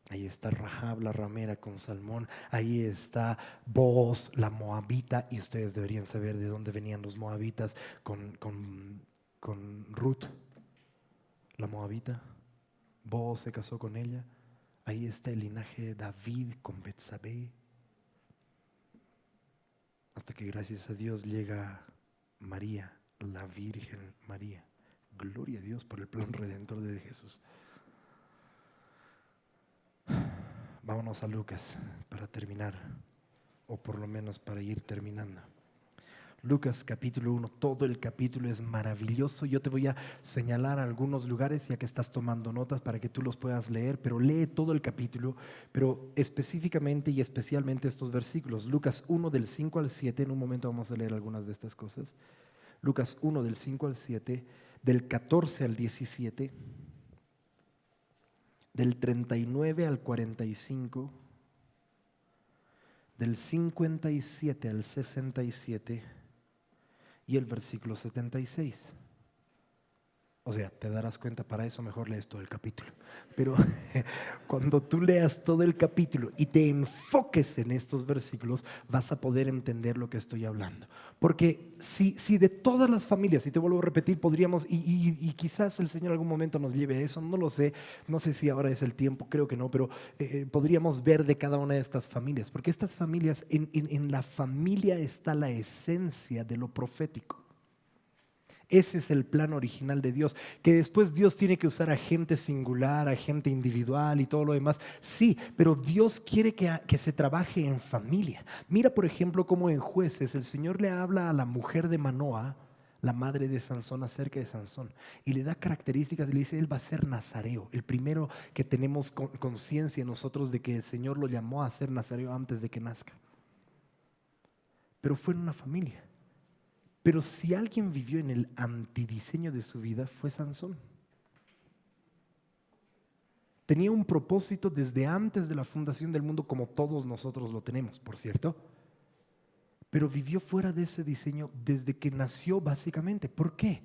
S1: Ahí está Rahab la ramera con Salmón, ahí está Booz la moabita, y ustedes deberían saber de dónde venían los moabitas con Ruth, la moabita. Booz se casó con ella. Ahí está el linaje de David con Betsabé. Hasta que gracias a Dios llega María, la Virgen María, Gloria a Dios por el plan redentor de Jesús. Vámonos a Lucas para terminar, o por lo menos para ir terminando. Lucas capítulo 1, todo el capítulo es maravilloso. Yo te voy a señalar algunos lugares ya que estás tomando notas para que tú los puedas leer, pero lee todo el capítulo, pero específicamente y especialmente estos versículos. Lucas 1 del 5 al 7, en un momento vamos a leer algunas de estas cosas. Lucas 1 del 5 al 7, del 14 al 17, del 39 al 45, del 57 al 67 y el versículo 76. O sea, te darás cuenta, para eso mejor lees todo el capítulo. Pero cuando tú leas todo el capítulo y te enfoques en estos versículos, vas a poder entender lo que estoy hablando. Porque si de todas las familias, y te vuelvo a repetir, podríamos, y quizás el Señor en algún momento nos lleve a eso, no lo sé, no sé si ahora es el tiempo, creo que no, pero podríamos ver de cada una de estas familias. Porque estas familias, en la familia está la esencia de lo profético. Ese es el plan original de Dios, que después Dios tiene que usar a gente singular, a gente individual y todo lo demás. Sí, pero Dios quiere que se trabaje en familia. Mira, por ejemplo, cómo en Jueces el Señor le habla a la mujer de Manoa, la madre de Sansón, acerca de Sansón, y le da características y le dice, él va a ser nazareo. El primero que tenemos conciencia nosotros de que el Señor lo llamó a ser nazareo antes de que nazca. Pero fue en una familia. Pero si alguien vivió en el antidiseño de su vida, fue Sansón. Tenía un propósito desde antes de la fundación del mundo, como todos nosotros lo tenemos, por cierto. Pero vivió fuera de ese diseño desde que nació, básicamente. ¿Por qué?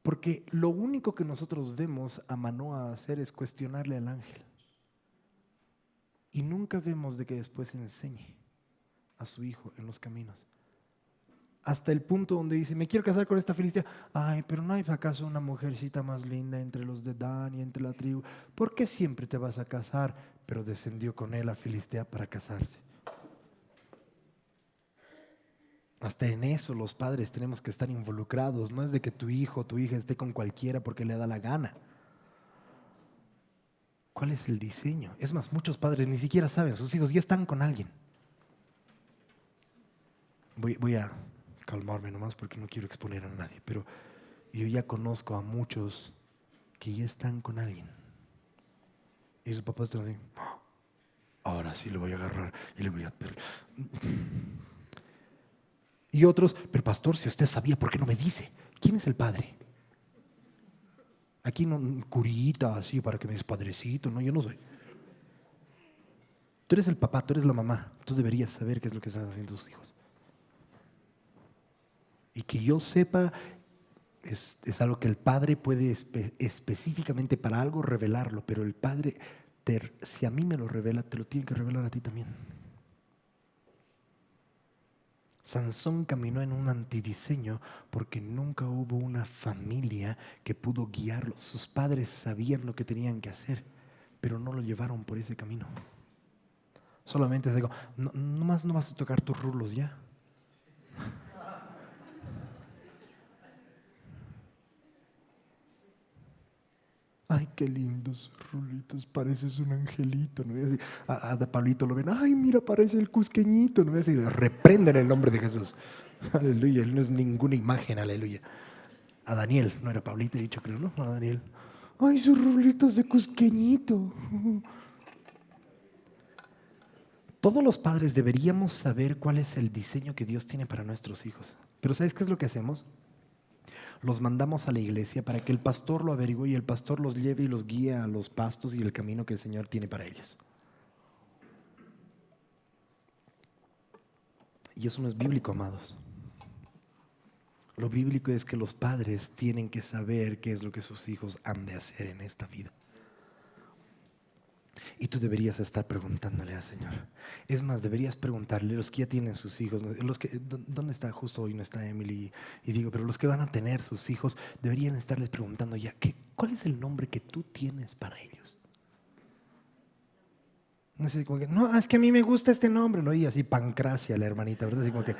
S1: Porque lo único que nosotros vemos a Manoa hacer es cuestionarle al ángel. Y nunca vemos de que después enseñe a su hijo en los caminos. Hasta el punto donde dice, me quiero casar con esta filistea. Ay, pero ¿no hay acaso una mujercita más linda entre los de Dan y entre la tribu? ¿Por qué siempre te vas a casar? Pero descendió con él a Filistea para casarse. Hasta en eso los padres tenemos que estar involucrados. No es de que tu hijo o tu hija esté con cualquiera porque le da la gana. ¿Cuál es el diseño? Es más, muchos padres ni siquiera saben, sus hijos ya están con alguien. Voy a calmarme nomás porque no quiero exponer a nadie, pero yo ya conozco a muchos que ya están con alguien. Y sus papás están así, ahora sí lo voy a agarrar y le voy a... Y otros, pero pastor, si usted sabía, ¿por qué no me dice? ¿Quién es el padre? Aquí no, curita así para que me des padrecito, no, yo no soy. Tú eres el papá, tú eres la mamá, tú deberías saber qué es lo que están haciendo tus hijos. Y que yo sepa, es algo que el padre puede específicamente para algo revelarlo, pero el padre, si a mí me lo revela, te lo tiene que revelar a ti también. Sansón caminó en un antidiseño porque nunca hubo una familia que pudo guiarlo. Sus padres sabían lo que tenían que hacer, pero no lo llevaron por ese camino. Solamente digo, no más no vas a tocar tus rulos ya. Ay, qué lindos rulitos, pareces un angelito, ¿no? A Pablito lo ven, ay, mira, parece el cusqueñito, ¿no? Y reprenden el nombre de Jesús. Aleluya, él no es ninguna imagen, aleluya. A Daniel, no era Pablito, he dicho, creo, ¿no? A Daniel, ay, sus rulitos de cusqueñito. Todos los padres deberíamos saber cuál es el diseño que Dios tiene para nuestros hijos. Pero ¿sabes qué es lo que hacemos? Los mandamos a la iglesia para que el pastor lo averigüe y el pastor los lleve y los guíe a los pastos y el camino que el Señor tiene para ellos. Y eso no es bíblico, amados. Lo bíblico es que los padres tienen que saber qué es lo que sus hijos han de hacer en esta vida. Y tú deberías estar preguntándole al Señor. Es más, deberías preguntarle, los que ya tienen sus hijos, ¿dónde está? Justo hoy no está Emily. Y digo, pero los que van a tener sus hijos, deberían estarles preguntando ya, ¿cuál es el nombre que tú tienes para ellos? No sé, como que, no, es que a mí me gusta este nombre, ¿no? Y así Pancracia, la hermanita, ¿verdad? Así como que,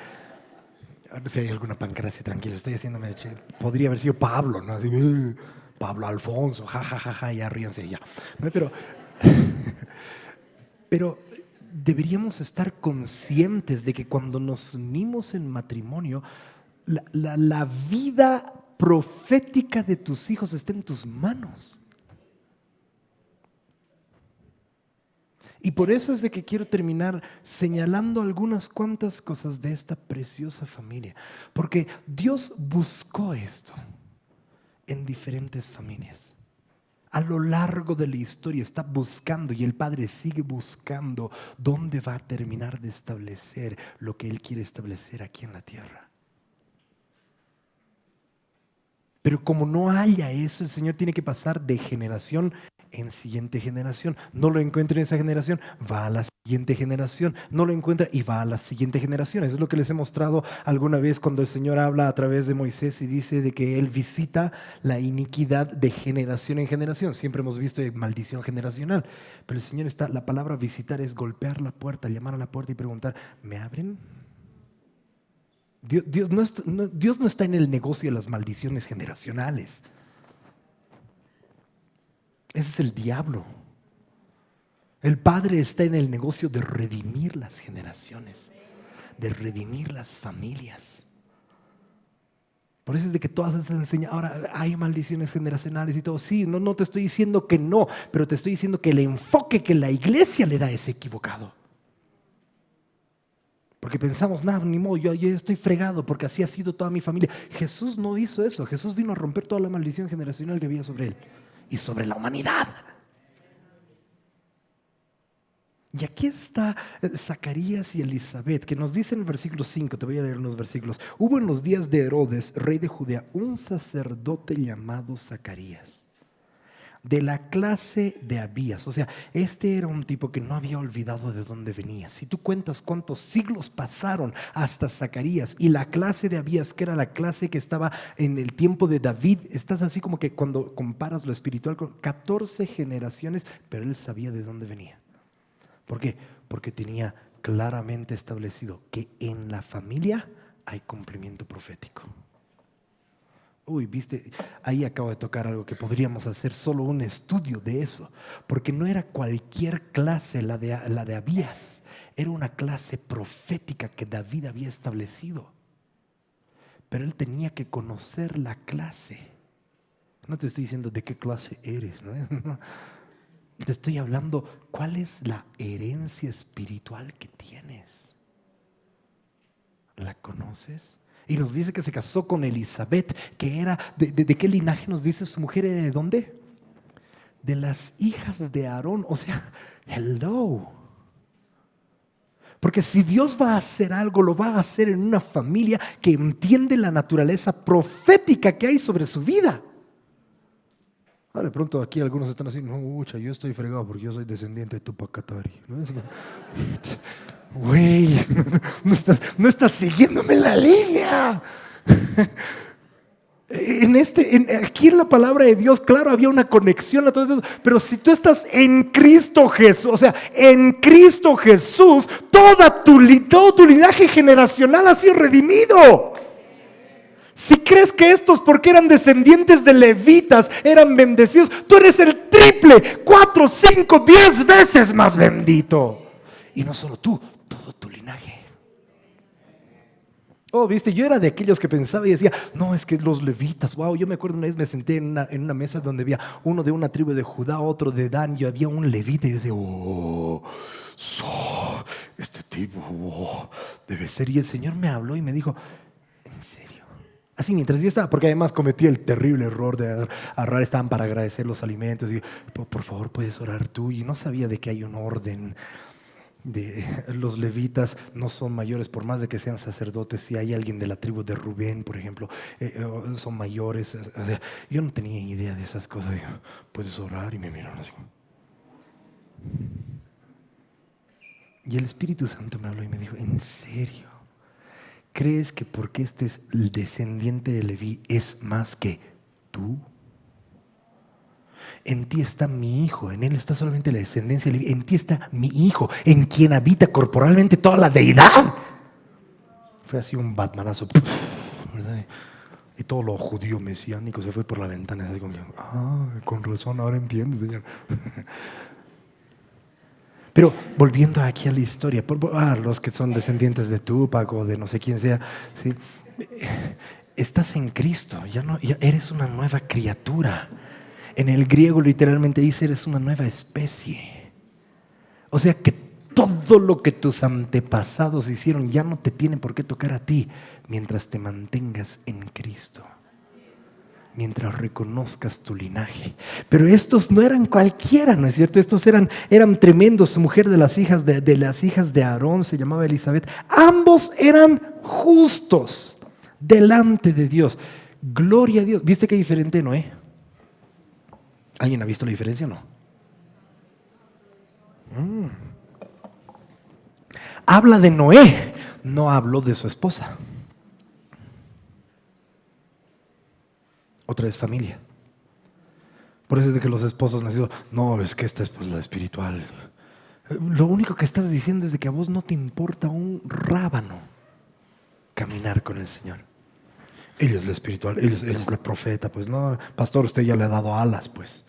S1: No sé si hay alguna pancracia, tranquilo, estoy haciéndome. Podría haber sido Pablo, ¿no? Así, Pablo Alfonso, ja, ja, ja, ja, ya ríanse ya. ¿No? Pero deberíamos estar conscientes de que cuando nos unimos en matrimonio, la vida profética de tus hijos está en tus manos. Y por eso es de que quiero terminar señalando algunas cuantas cosas de esta preciosa familia. Porque Dios buscó esto en diferentes familias. A lo largo de la historia está buscando, y el Padre sigue buscando dónde va a terminar de establecer lo que Él quiere establecer aquí en la tierra. Pero como no haya eso, el Señor tiene que pasar de generación en siguiente generación. No lo encuentra en esa generación, va a la siguiente generación. No lo encuentra y va a la siguiente generación. Eso es lo que les he mostrado alguna vez cuando el Señor habla a través de Moisés y dice de que Él visita la iniquidad de generación en generación. Siempre hemos visto maldición generacional, pero el Señor está, la palabra visitar es golpear la puerta, llamar a la puerta y preguntar, ¿me abren? Dios no está en el negocio de las maldiciones generacionales. Ese es el diablo. El Padre está en el negocio de redimir las generaciones, de redimir las familias. Por eso es de que todas esas enseñan, ahora hay maldiciones generacionales y todo. Sí, no te estoy diciendo que no, pero te estoy diciendo que el enfoque que la iglesia le da es equivocado. Porque pensamos, nada, ni modo, yo estoy fregado porque así ha sido toda mi familia. Jesús no hizo eso. Jesús vino a romper toda la maldición generacional que había sobre Él y sobre la humanidad. Y aquí está Zacarías y Elizabeth, que nos dice en el versículo 5, te voy a leer unos versículos. Hubo en los días de Herodes, rey de Judea, un sacerdote llamado Zacarías, de la clase de Abías. O sea, este era un tipo que no había olvidado de dónde venía. Si tú cuentas cuántos siglos pasaron hasta Zacarías y la clase de Abías, que era la clase que estaba en el tiempo de David, estás así como que cuando comparas lo espiritual con 14 generaciones, pero él sabía de dónde venía. ¿Por qué? Porque tenía claramente establecido que en la familia hay cumplimiento profético. Uy, viste, ahí acabo de tocar algo que podríamos hacer solo un estudio de eso, porque no era cualquier clase la de Abías, era una clase profética que David había establecido. Pero él tenía que conocer la clase. No te estoy diciendo de qué clase eres, ¿no? Te estoy hablando cuál es la herencia espiritual que tienes. ¿La conoces? Y nos dice que se casó con Elizabeth, que era, ¿de qué linaje nos dice su mujer? ¿Era de dónde? De las hijas de Aarón. O sea, hello. Porque si Dios va a hacer algo, lo va a hacer en una familia que entiende la naturaleza profética que hay sobre su vida. Ahora de pronto aquí algunos están así, no, ucha, yo estoy fregado porque yo soy descendiente de Tupac Katari. Güey, no estás siguiéndome la línea. Aquí en la palabra de Dios, claro, había una conexión a todo eso, pero si tú estás en Cristo Jesús, o sea, en Cristo Jesús, todo tu linaje generacional ha sido redimido. Si crees que estos, porque eran descendientes de levitas, eran bendecidos, tú eres el triple, 4, 5, 10 veces más bendito. Y no solo tú, todo tu linaje. Oh, viste, yo era de aquellos que pensaba y decía, no, es que los levitas, wow. Yo me acuerdo una vez me senté en una mesa donde había uno de una tribu de Judá, otro de Dan, y había un levita, y yo decía, este tipo, debe ser. Y el Señor me habló y me dijo, ¿en serio? Así mientras yo estaba, porque además cometí el terrible error de agarrar, estaban para agradecer los alimentos, y por favor puedes orar tú, y no sabía de que hay un orden. Los levitas no son mayores por más de que sean sacerdotes. Si hay alguien de la tribu de Rubén, por ejemplo, son mayores. Yo no tenía idea de esas cosas. Yo, puedes orar, y me miraron así. Y el Espíritu Santo me habló y me dijo, ¿en serio? ¿Crees que porque este es el descendiente de Leví es más que tú? En ti está mi hijo, en él está solamente la descendencia de Leví. En ti está mi hijo, en quien habita corporalmente toda la deidad. Fue así un Batmanazo, ¿verdad? Y todo lo judío mesiánico se fue por la ventana. Así como, con razón, ahora entiendo, Señor. Pero volviendo aquí a la historia, los que son descendientes de Tupac o de no sé quién sea, ¿sí? Estás en Cristo, ya eres una nueva criatura. En el griego literalmente dice eres una nueva especie. O sea que todo lo que tus antepasados hicieron ya no te tiene por qué tocar a ti mientras te mantengas en Cristo, mientras reconozcas tu linaje. Pero estos no eran cualquiera, ¿no es cierto? Estos eran tremendos. Su mujer de las hijas de Aarón se llamaba Elizabeth. Ambos eran justos delante de Dios. Gloria a Dios. ¿Viste qué diferente Noé? ¿Alguien ha visto la diferencia o no? Habla de Noé, no habló de su esposa. Otra vez familia. Por eso es de que los esposos nacidos, no, es que esta es pues la espiritual. Lo único que estás diciendo es de que a vos no te importa un rábano caminar con el Señor. Ella es la espiritual, él es la profeta. Pues no, pastor, usted ya le ha dado alas, pues.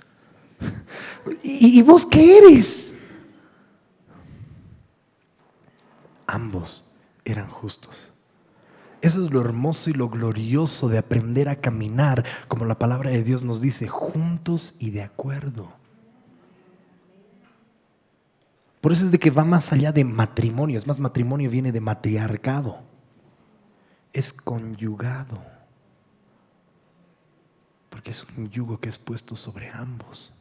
S1: ¿Y vos qué eres? Ambos eran justos. Eso es lo hermoso y lo glorioso de aprender a caminar, como la palabra de Dios nos dice, juntos y de acuerdo. Por eso es de que va más allá de matrimonio. Es más, matrimonio viene de matriarcado. Es conyugado. Porque es un yugo que es puesto sobre ambos.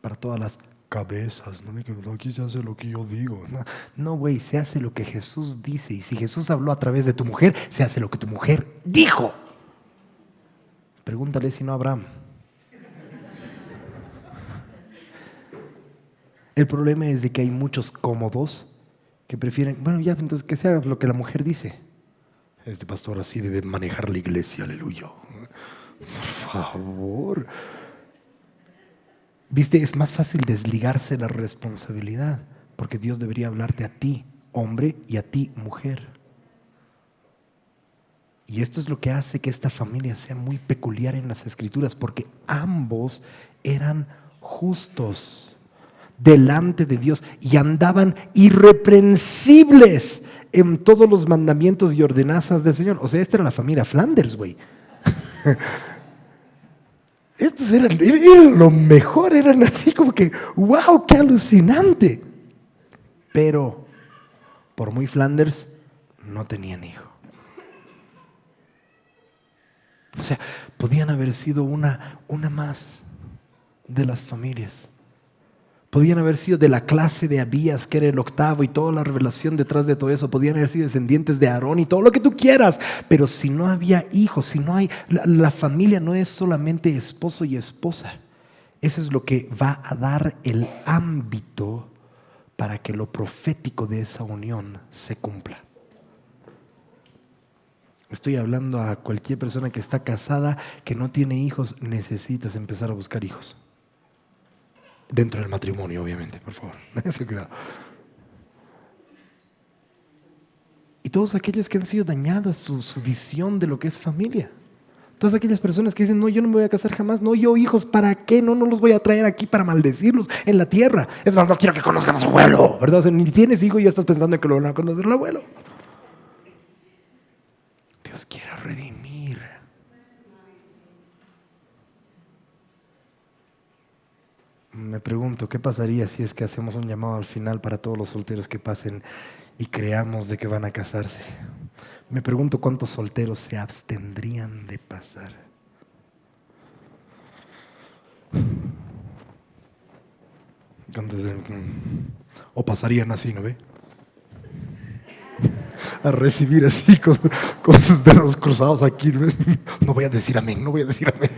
S1: Para todas las cabezas, no, aquí se hace lo que yo digo. No, güey, se hace lo que Jesús dice. Y si Jesús habló a través de tu mujer, se hace lo que tu mujer dijo. Pregúntale si no a Abraham. El problema es de que hay muchos cómodos que prefieren, bueno, ya, entonces que sea lo que la mujer dice. Este pastor así debe manejar la iglesia, aleluya. Por favor. Viste, es más fácil desligarse la responsabilidad, porque Dios debería hablarte a ti, hombre, y a ti, mujer. Y esto es lo que hace que esta familia sea muy peculiar en las Escrituras, porque ambos eran justos delante de Dios y andaban irreprensibles en todos los mandamientos y ordenanzas del Señor. O sea, esta era la familia Flanders, güey. Estos eran lo mejor, eran así como que, wow, qué alucinante. Pero, por muy Flanders, no tenían hijo. O sea, podían haber sido una más de las familias. Podían haber sido de la clase de Abías, que era el octavo, y toda la revelación detrás de todo eso. Podían haber sido descendientes de Aarón y todo lo que tú quieras. Pero si no había hijos, si no hay, la familia no es solamente esposo y esposa. Eso es lo que va a dar el ámbito para que lo profético de esa unión se cumpla. Estoy hablando a cualquier persona que está casada, que no tiene hijos. Necesitas empezar a buscar hijos. Dentro del matrimonio, obviamente, por favor. Cuidado. Y todos aquellos que han sido dañadas su visión de lo que es familia. Todas aquellas personas que dicen, no, yo no me voy a casar jamás. No, yo hijos, ¿para qué? No los voy a traer aquí para maldecirlos en la tierra. Es más, no quiero que conozcan a su abuelo, ¿verdad? O sea, ni tienes hijo y ya estás pensando en que lo van a conocer el abuelo. Dios quiere redimir. Me pregunto, ¿qué pasaría si es que hacemos un llamado al final para todos los solteros que pasen y creamos de que van a casarse? Me pregunto cuántos solteros se abstendrían de pasar. Entonces, o pasarían así, ¿no ve? A recibir así con sus dedos cruzados aquí. No voy a decir amén, no voy a decir amén.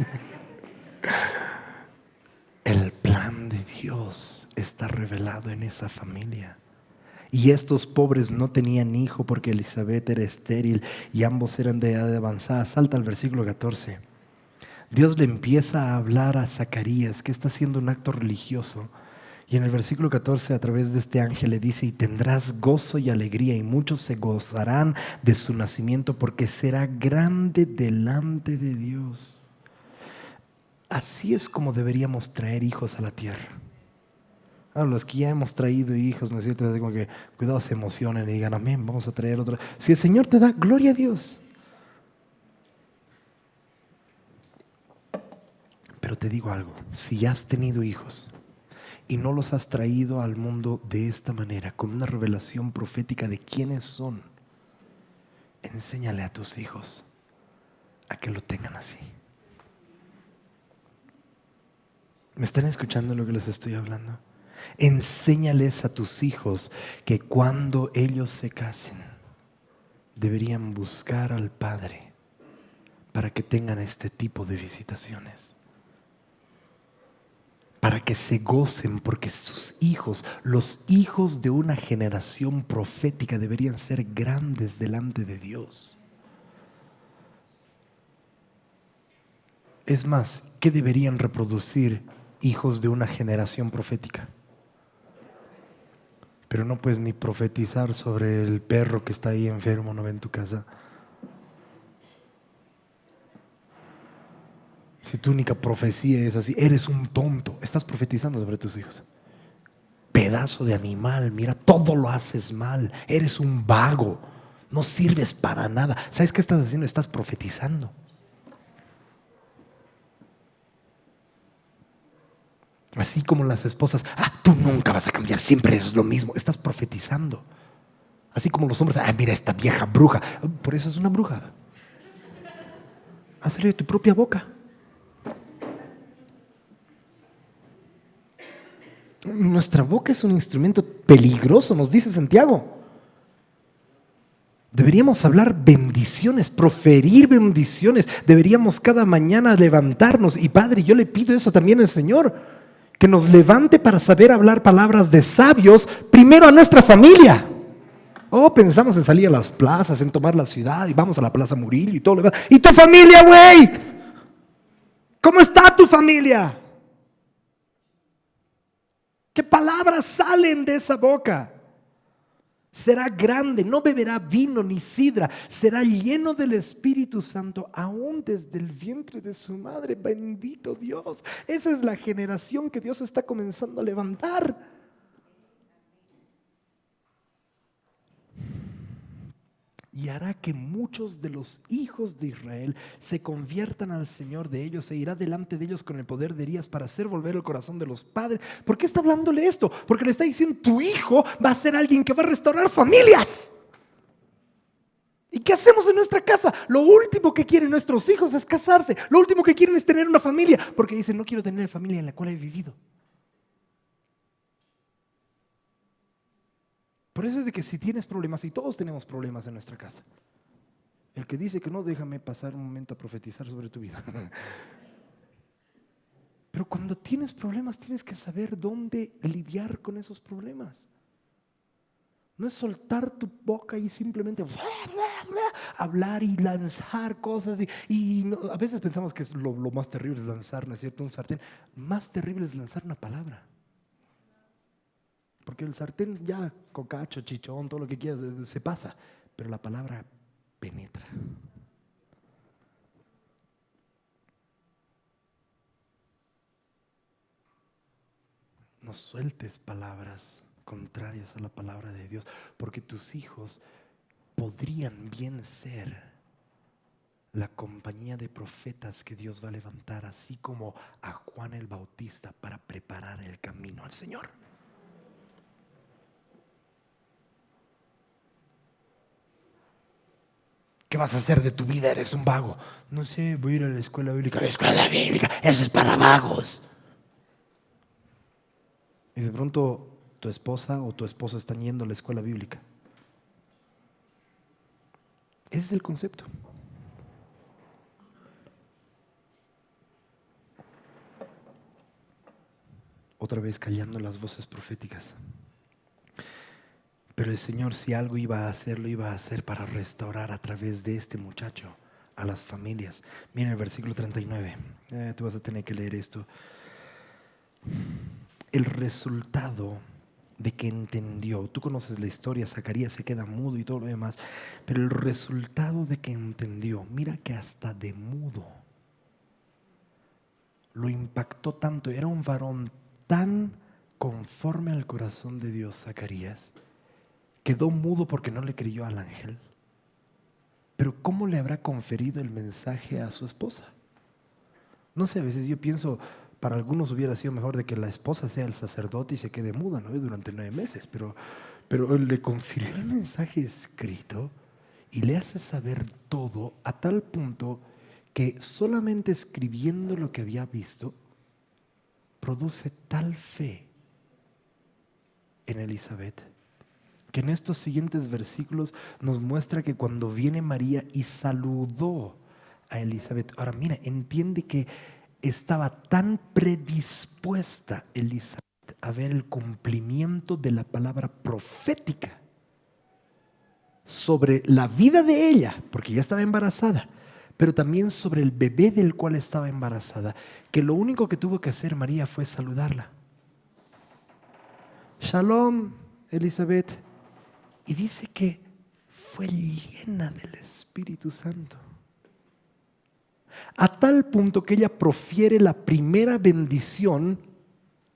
S1: El plan de Dios está revelado en esa familia. Y estos pobres no tenían hijo porque Elizabeth era estéril y ambos eran de edad avanzada. Salta al versículo 14. Dios le empieza a hablar a Zacarías, que está haciendo un acto religioso, Y en el versículo 14, a través de este ángel le dice: y tendrás gozo y alegría, y muchos se gozarán de su nacimiento, porque será grande delante de Dios. Así es como deberíamos traer hijos a la tierra. Los que ya hemos traído hijos, ¿no es cierto? Como que cuidado, se emocionen y digan: amén, vamos a traer otro. Si el Señor te da, gloria a Dios. Pero te digo algo: si ya has tenido hijos y no los has traído al mundo de esta manera, con una revelación profética de quiénes son, enséñale a tus hijos a que lo tengan así. ¿Me están escuchando lo que les estoy hablando? Enséñales a tus hijos que cuando ellos se casen, deberían buscar al Padre para que tengan este tipo de visitaciones, para que se gocen, porque sus hijos, los hijos de una generación profética, deberían ser grandes delante de Dios. Es más, ¿qué deberían reproducir hijos de una generación profética? Pero no puedes ni profetizar sobre el perro que está ahí enfermo, no ve en tu casa. Si tu única profecía es así: eres un tonto, estás profetizando sobre tus hijos. Pedazo de animal, mira, todo lo haces mal, eres un vago, no sirves para nada. ¿Sabes qué estás haciendo? Estás profetizando. Así como las esposas: tú nunca vas a cambiar, siempre eres lo mismo. Estás profetizando. Así como los hombres: mira esta vieja bruja. Por eso es una bruja. Ha salido de tu propia boca. Nuestra boca es un instrumento peligroso, nos dice Santiago. Deberíamos hablar bendiciones, proferir bendiciones. Deberíamos cada mañana levantarnos. Y Padre, yo le pido eso también al Señor, que nos levante para saber hablar palabras de sabios primero a nuestra familia. Pensamos en salir a las plazas, en tomar la ciudad, y vamos a la Plaza Murillo y todo lo demás. ¿Y tu familia, güey? ¿Cómo está tu familia? ¿Qué palabras salen de esa boca? Será grande, no beberá vino ni sidra, será lleno del Espíritu Santo aún desde el vientre de su madre. Bendito Dios. Esa es la generación que Dios está comenzando a levantar. Y hará que muchos de los hijos de Israel se conviertan al Señor de ellos, e irá delante de ellos con el poder de Elías para hacer volver el corazón de los padres. ¿Por qué está hablándole esto? Porque le está diciendo: tu hijo va a ser alguien que va a restaurar familias. ¿Y qué hacemos en nuestra casa? Lo último que quieren nuestros hijos es casarse. Lo último que quieren es tener una familia, porque dicen: no quiero tener la familia en la cual he vivido. Por eso es de que si tienes problemas, y todos tenemos problemas en nuestra casa, el que dice que no, déjame pasar un momento a profetizar sobre tu vida. Pero cuando tienes problemas, tienes que saber dónde lidiar con esos problemas. No es soltar tu boca y simplemente hablar y lanzar cosas. A veces pensamos que es lo más terrible es lanzar, ¿no es cierto?, un sartén. Más terrible es lanzar una palabra. Porque el sartén ya, cocacho, chichón, todo lo que quieras, se pasa. Pero la palabra penetra. No sueltes palabras contrarias a la palabra de Dios, porque tus hijos podrían bien ser la compañía de profetas que Dios va a levantar, así como a Juan el Bautista, para preparar el camino al Señor. ¿Qué vas a hacer de tu vida? Eres un vago. No sé, voy a ir a la escuela bíblica. La escuela bíblica, eso es para vagos. Y de pronto tu esposa o tu esposo están yendo a la escuela bíblica. Ese es el concepto. Otra vez callando las voces proféticas. Pero el Señor, si algo iba a hacer, lo iba a hacer para restaurar a través de este muchacho a las familias. Mira el versículo 39. Tú vas a tener que leer esto. el resultado de que entendió, tú conoces la historia, Zacarías se queda mudo y todo lo demás, pero el resultado de que entendió, mira que hasta de mudo, lo impactó tanto, era un varón tan conforme al corazón de Dios, Zacarías, quedó mudo porque no le creyó al ángel. Pero ¿cómo le habrá conferido el mensaje a su esposa? No sé, a veces yo pienso, para algunos hubiera sido mejor de que la esposa sea el sacerdote y se quede muda, ¿no? Durante 9 meses, pero le confirió el mensaje escrito y le hace saber todo a tal punto que solamente escribiendo lo que había visto produce tal fe en Elizabeth, que en estos siguientes versículos nos muestra que cuando viene María y saludó a Elizabeth, ahora mira, entiende que estaba tan predispuesta Elizabeth a ver el cumplimiento de la palabra profética sobre la vida de ella, porque ya estaba embarazada, pero también sobre el bebé del cual estaba embarazada, que lo único que tuvo que hacer María fue saludarla. Shalom, Elizabeth. Y dice que fue llena del Espíritu Santo. A tal punto que ella profiere la primera bendición,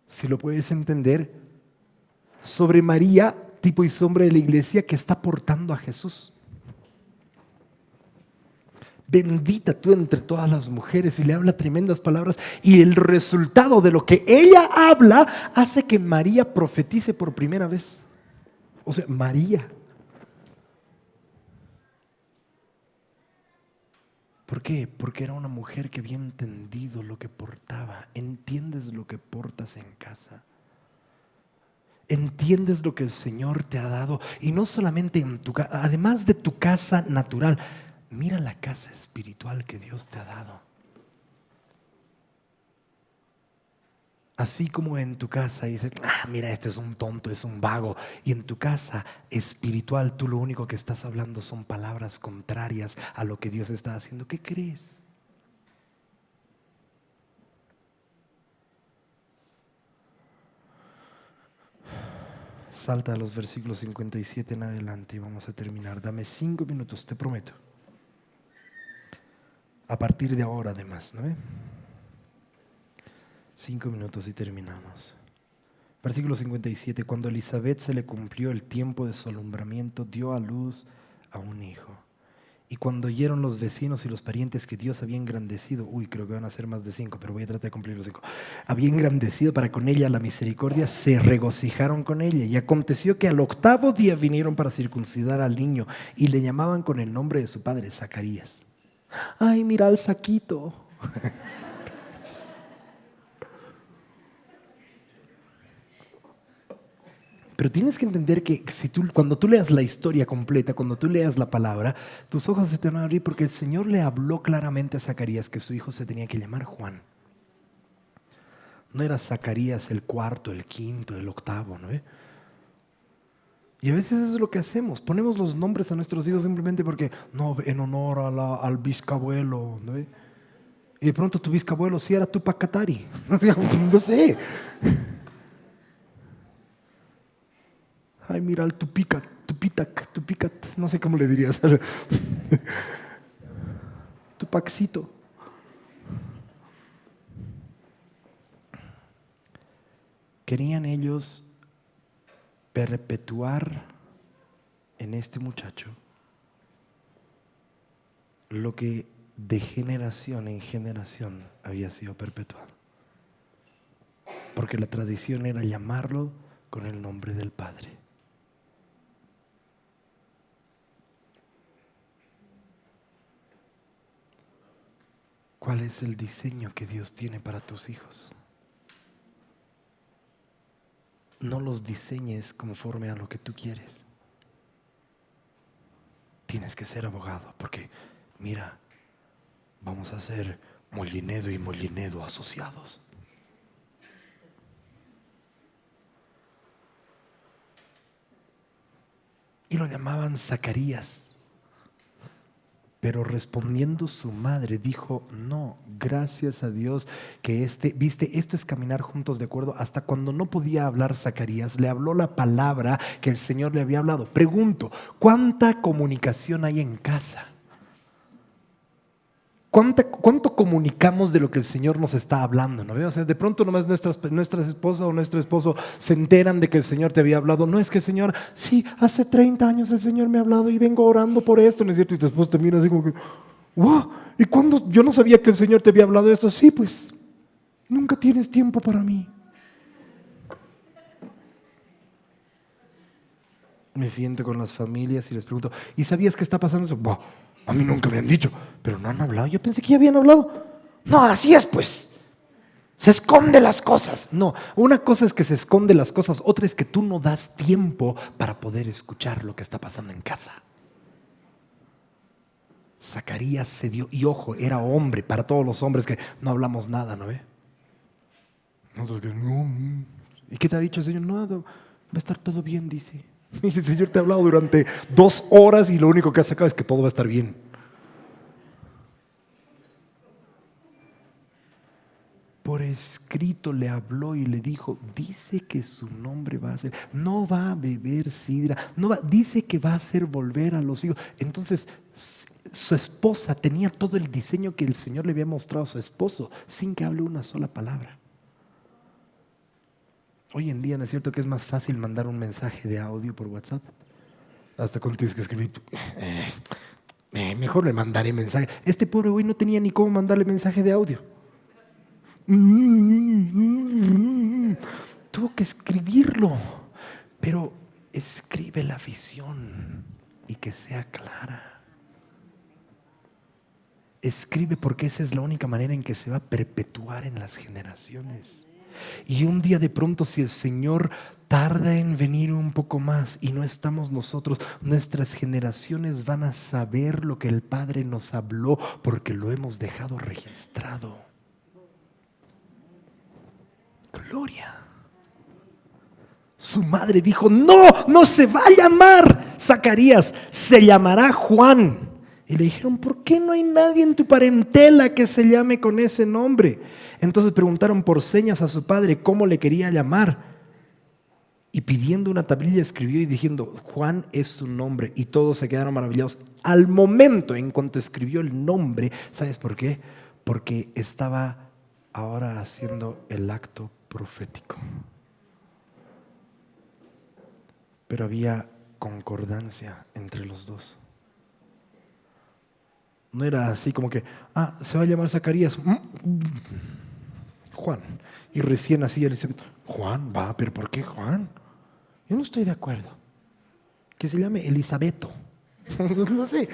S1: si lo puedes entender, sobre María, tipo y sombra de la iglesia que está portando a Jesús. Bendita tú entre todas las mujeres, y le habla tremendas palabras, y el resultado de lo que ella habla hace que María profetice por primera vez. O sea, María. ¿Por qué? Porque era una mujer que había entendido lo que portaba. ¿Entiendes lo que portas en casa? ¿Entiendes lo que el Señor te ha dado? Y no solamente en tu casa, además de tu casa natural, mira la casa espiritual que Dios te ha dado. Así como en tu casa dices, mira, este es un tonto, es un vago. Y en tu casa espiritual tú lo único que estás hablando son palabras contrarias a lo que Dios está haciendo. ¿Qué crees? Salta a los versículos 57 en adelante y vamos a terminar. Dame 5 minutos, te prometo. A partir de ahora además, ¿no? 5 minutos y terminamos. Versículo 57. Cuando a Elizabeth se le cumplió el tiempo de su alumbramiento, dio a luz a un hijo. Y cuando oyeron los vecinos y los parientes que Dios había engrandecido, creo que van a ser más de 5, pero voy a tratar de cumplir los 5. Había engrandecido para con ella la misericordia, se regocijaron con ella. Y aconteció que al 8º día vinieron para circuncidar al niño y le llamaban con el nombre de su padre, Zacarías. Ay, mira al saquito. Pero tienes que entender que cuando tú leas la historia completa, cuando tú leas la palabra, tus ojos se te van a abrir porque el Señor le habló claramente a Zacarías que su hijo se tenía que llamar Juan. No era Zacarías el 4º, el 5º, el 8º, ¿no? Y a veces eso es lo que hacemos. Ponemos los nombres a nuestros hijos simplemente porque, no, en honor al bisabuelo, ¿no? Y de pronto tu bisabuelo sí era Tupac Katari. No sé. Ay, mira al Tupicat, no sé cómo le dirías. Tupacito. Querían ellos perpetuar en este muchacho lo que de generación en generación había sido perpetuado. Porque la tradición era llamarlo con el nombre del Padre. ¿Cuál es el diseño que Dios tiene para tus hijos? No los diseñes conforme a lo que tú quieres. Tienes que ser abogado, porque mira, vamos a ser Molinedo y Molinedo asociados. Y lo llamaban Zacarías. Pero respondiendo su madre dijo, no, gracias a Dios que viste, esto es caminar juntos de acuerdo. Hasta cuando no podía hablar Zacarías, le habló la palabra que el Señor le había hablado. Pregunto, ¿cuánta comunicación hay en casa? ¿Cuánto comunicamos de lo que el Señor nos está hablando? ¿No? O sea, de pronto nomás nuestra esposa o nuestro esposo se enteran de que el Señor te había hablado. No es que el Señor, sí, hace 30 años el Señor me ha hablado y vengo orando por esto, ¿no es cierto? Y tu esposo te mira así como que, wow, ¿y cuándo? Yo no sabía que el Señor te había hablado de esto. Sí, pues, nunca tienes tiempo para mí. Me siento con las familias y les pregunto, ¿y sabías qué está pasando eso? Wow, a mí nunca me han dicho, pero no han hablado. Yo pensé que ya habían hablado. No, así es pues. Se esconde las cosas. No, una cosa es que se esconde las cosas, otra es que tú no das tiempo para poder escuchar lo que está pasando en casa. Zacarías se dio, y ojo, era hombre, para todos los hombres que no hablamos nada, ¿no ve? Nosotros que no. ¿Y qué te ha dicho el Señor? No, va a estar todo bien, dice. Y el Señor te ha hablado durante 2 horas y lo único que has sacado es que todo va a estar bien. Por escrito le habló y le dijo, dice que su nombre va a ser, no va a beber sidra, dice que va a hacer volver a los hijos. Entonces su esposa tenía todo el diseño que el Señor le había mostrado a su esposo sin que hable una sola palabra. Hoy en día, ¿no es cierto que es más fácil mandar un mensaje de audio por WhatsApp? Hasta cuando tienes que escribir, mejor le mandaré mensaje. Este pobre güey no tenía ni cómo mandarle mensaje de audio. Tuvo que escribirlo, pero escribe la visión y que sea clara. Escribe porque esa es la única manera en que se va a perpetuar en las generaciones. Y un día de pronto, si el Señor tarda en venir un poco más y no estamos nosotros, nuestras generaciones van a saber lo que el Padre nos habló porque lo hemos dejado registrado. Gloria. Su madre dijo, no se va a llamar Zacarías, se llamará Juan. Y le dijeron, ¿por qué no hay nadie en tu parentela que se llame con ese nombre? Entonces preguntaron por señas a su padre cómo le quería llamar. Y pidiendo una tablilla escribió y diciendo, Juan es su nombre. Y todos se quedaron maravillados. Al momento en cuanto escribió el nombre, ¿sabes por qué? Porque estaba ahora haciendo el acto profético. Pero había concordancia entre los dos. No era así como que, se va a llamar Zacarías. Juan. Y recién así Elizabeth, Juan, pero ¿por qué Juan? Yo no estoy de acuerdo. Que se llame Elisabeto. No sé.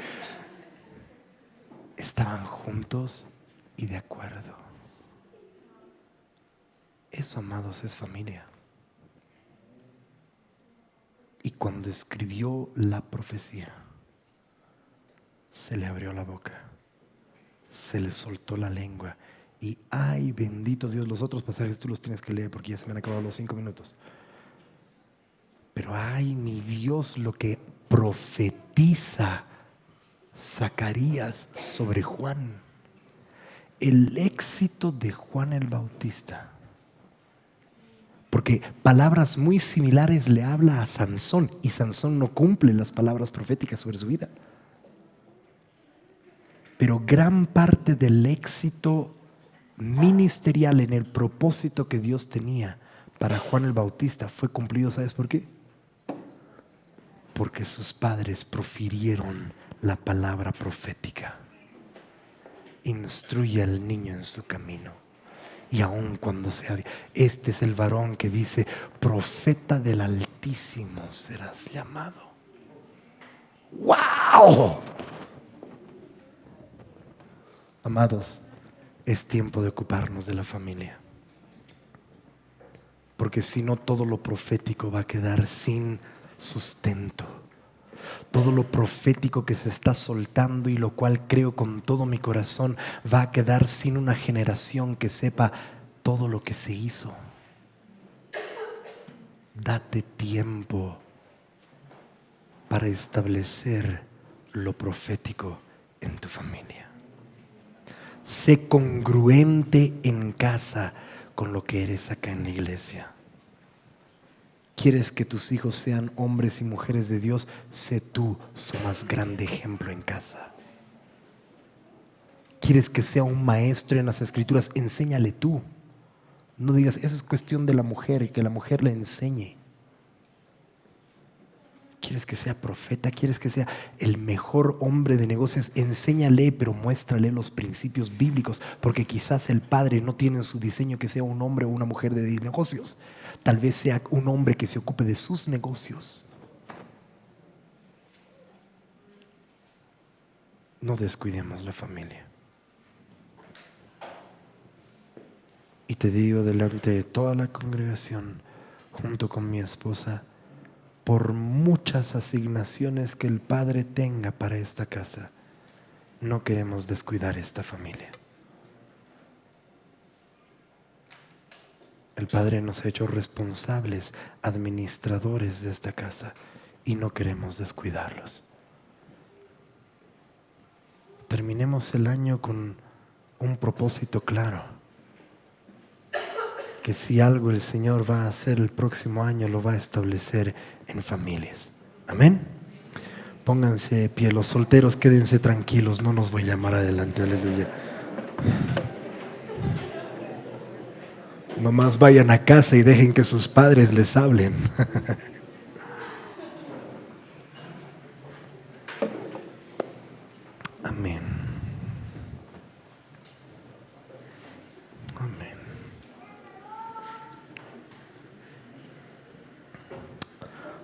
S1: Estaban juntos y de acuerdo. Eso, amados, es familia. Y cuando escribió la profecía, se le abrió la boca, se le soltó la lengua. Y ay, bendito Dios, los otros pasajes tú los tienes que leer porque ya se me han acabado los 5 minutos. Pero ay, mi Dios, lo que profetiza Zacarías sobre Juan. El éxito de Juan el Bautista. Porque palabras muy similares le habla a Sansón y Sansón no cumple las palabras proféticas sobre su vida. Pero gran parte del éxito ministerial en el propósito que Dios tenía para Juan el Bautista fue cumplido, ¿sabes por qué? Porque sus padres profirieron la palabra profética. Instruye al niño en su camino. Y aun cuando sea, este es el varón que dice, profeta del Altísimo serás llamado. ¡Wow! Amados, es tiempo de ocuparnos de la familia. Porque si no, todo lo profético va a quedar sin sustento. Todo lo profético que se está soltando y lo cual creo con todo mi corazón va a quedar sin una generación que sepa todo lo que se hizo. Date tiempo para establecer lo profético en tu familia. Sé congruente en casa con lo que eres acá en la iglesia. ¿Quieres que tus hijos sean hombres y mujeres de Dios? Sé tú su más grande ejemplo en casa. ¿Quieres que sea un maestro en las escrituras? Enséñale tú. No digas, eso es cuestión de la mujer, que la mujer le enseñe. ¿Quieres que sea profeta? ¿Quieres que sea el mejor hombre de negocios? Enséñale, pero muéstrale los principios bíblicos, porque quizás el padre no tiene en su diseño que sea un hombre o una mujer de negocios. Tal vez sea un hombre que se ocupe de sus negocios. No descuidemos la familia. Y te digo delante de toda la congregación, junto con mi esposa, por muchas asignaciones que el Padre tenga para esta casa, no queremos descuidar esta familia. El Padre nos ha hecho responsables, administradores de esta casa, y no queremos descuidarlos. Terminemos el año con un propósito claro, que si algo el Señor va a hacer el próximo año, lo va a establecer en familias. Amén. Pónganse de pie, los solteros quédense tranquilos, no nos voy a llamar adelante, aleluya. Nomás vayan a casa y dejen que sus padres les hablen. Amén. Amén.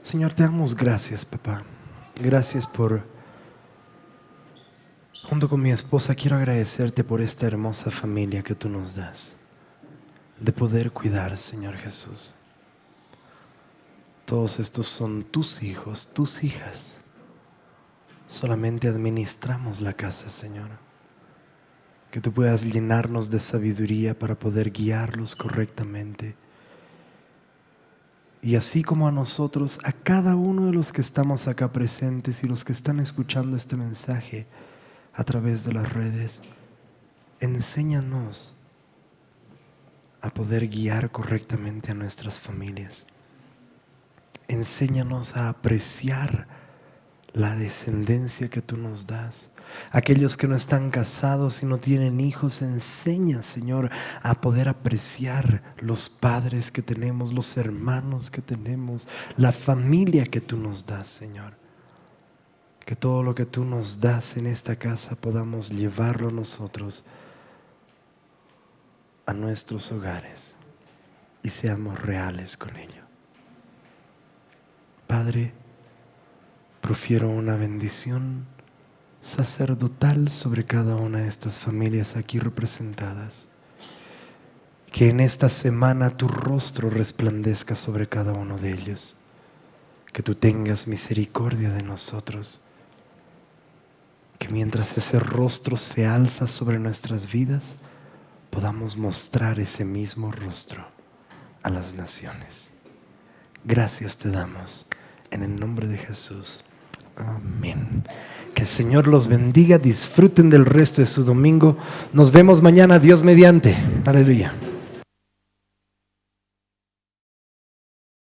S1: Señor, te damos gracias, papá. Gracias junto con mi esposa, quiero agradecerte por esta hermosa familia que tú nos das, de poder cuidar, Señor Jesús. Todos estos son tus hijos, tus hijas. Solamente administramos la casa, Señor. Que tú puedas llenarnos de sabiduría para poder guiarlos correctamente. Y así como a nosotros, a cada uno de los que estamos acá presentes y los que están escuchando este mensaje a través de las redes, enséñanos a poder guiar correctamente a nuestras familias. Enséñanos a apreciar la descendencia que tú nos das. Aquellos que no están casados y no tienen hijos, enseña, Señor, a poder apreciar los padres que tenemos, los hermanos que tenemos, la familia que tú nos das, Señor. Que todo lo que tú nos das en esta casa podamos llevarlo nosotros a nuestros hogares y seamos reales con ello. Padre, profiero una bendición sacerdotal sobre cada una de estas familias aquí representadas. Que en esta semana tu rostro resplandezca sobre cada uno de ellos. Que tú tengas misericordia de nosotros. Que mientras ese rostro se alza sobre nuestras vidas, podamos mostrar ese mismo rostro a las naciones. Gracias te damos en el nombre de Jesús. Amén. Que el Señor los bendiga. Disfruten del resto de su domingo. Nos vemos mañana, Dios mediante. Aleluya.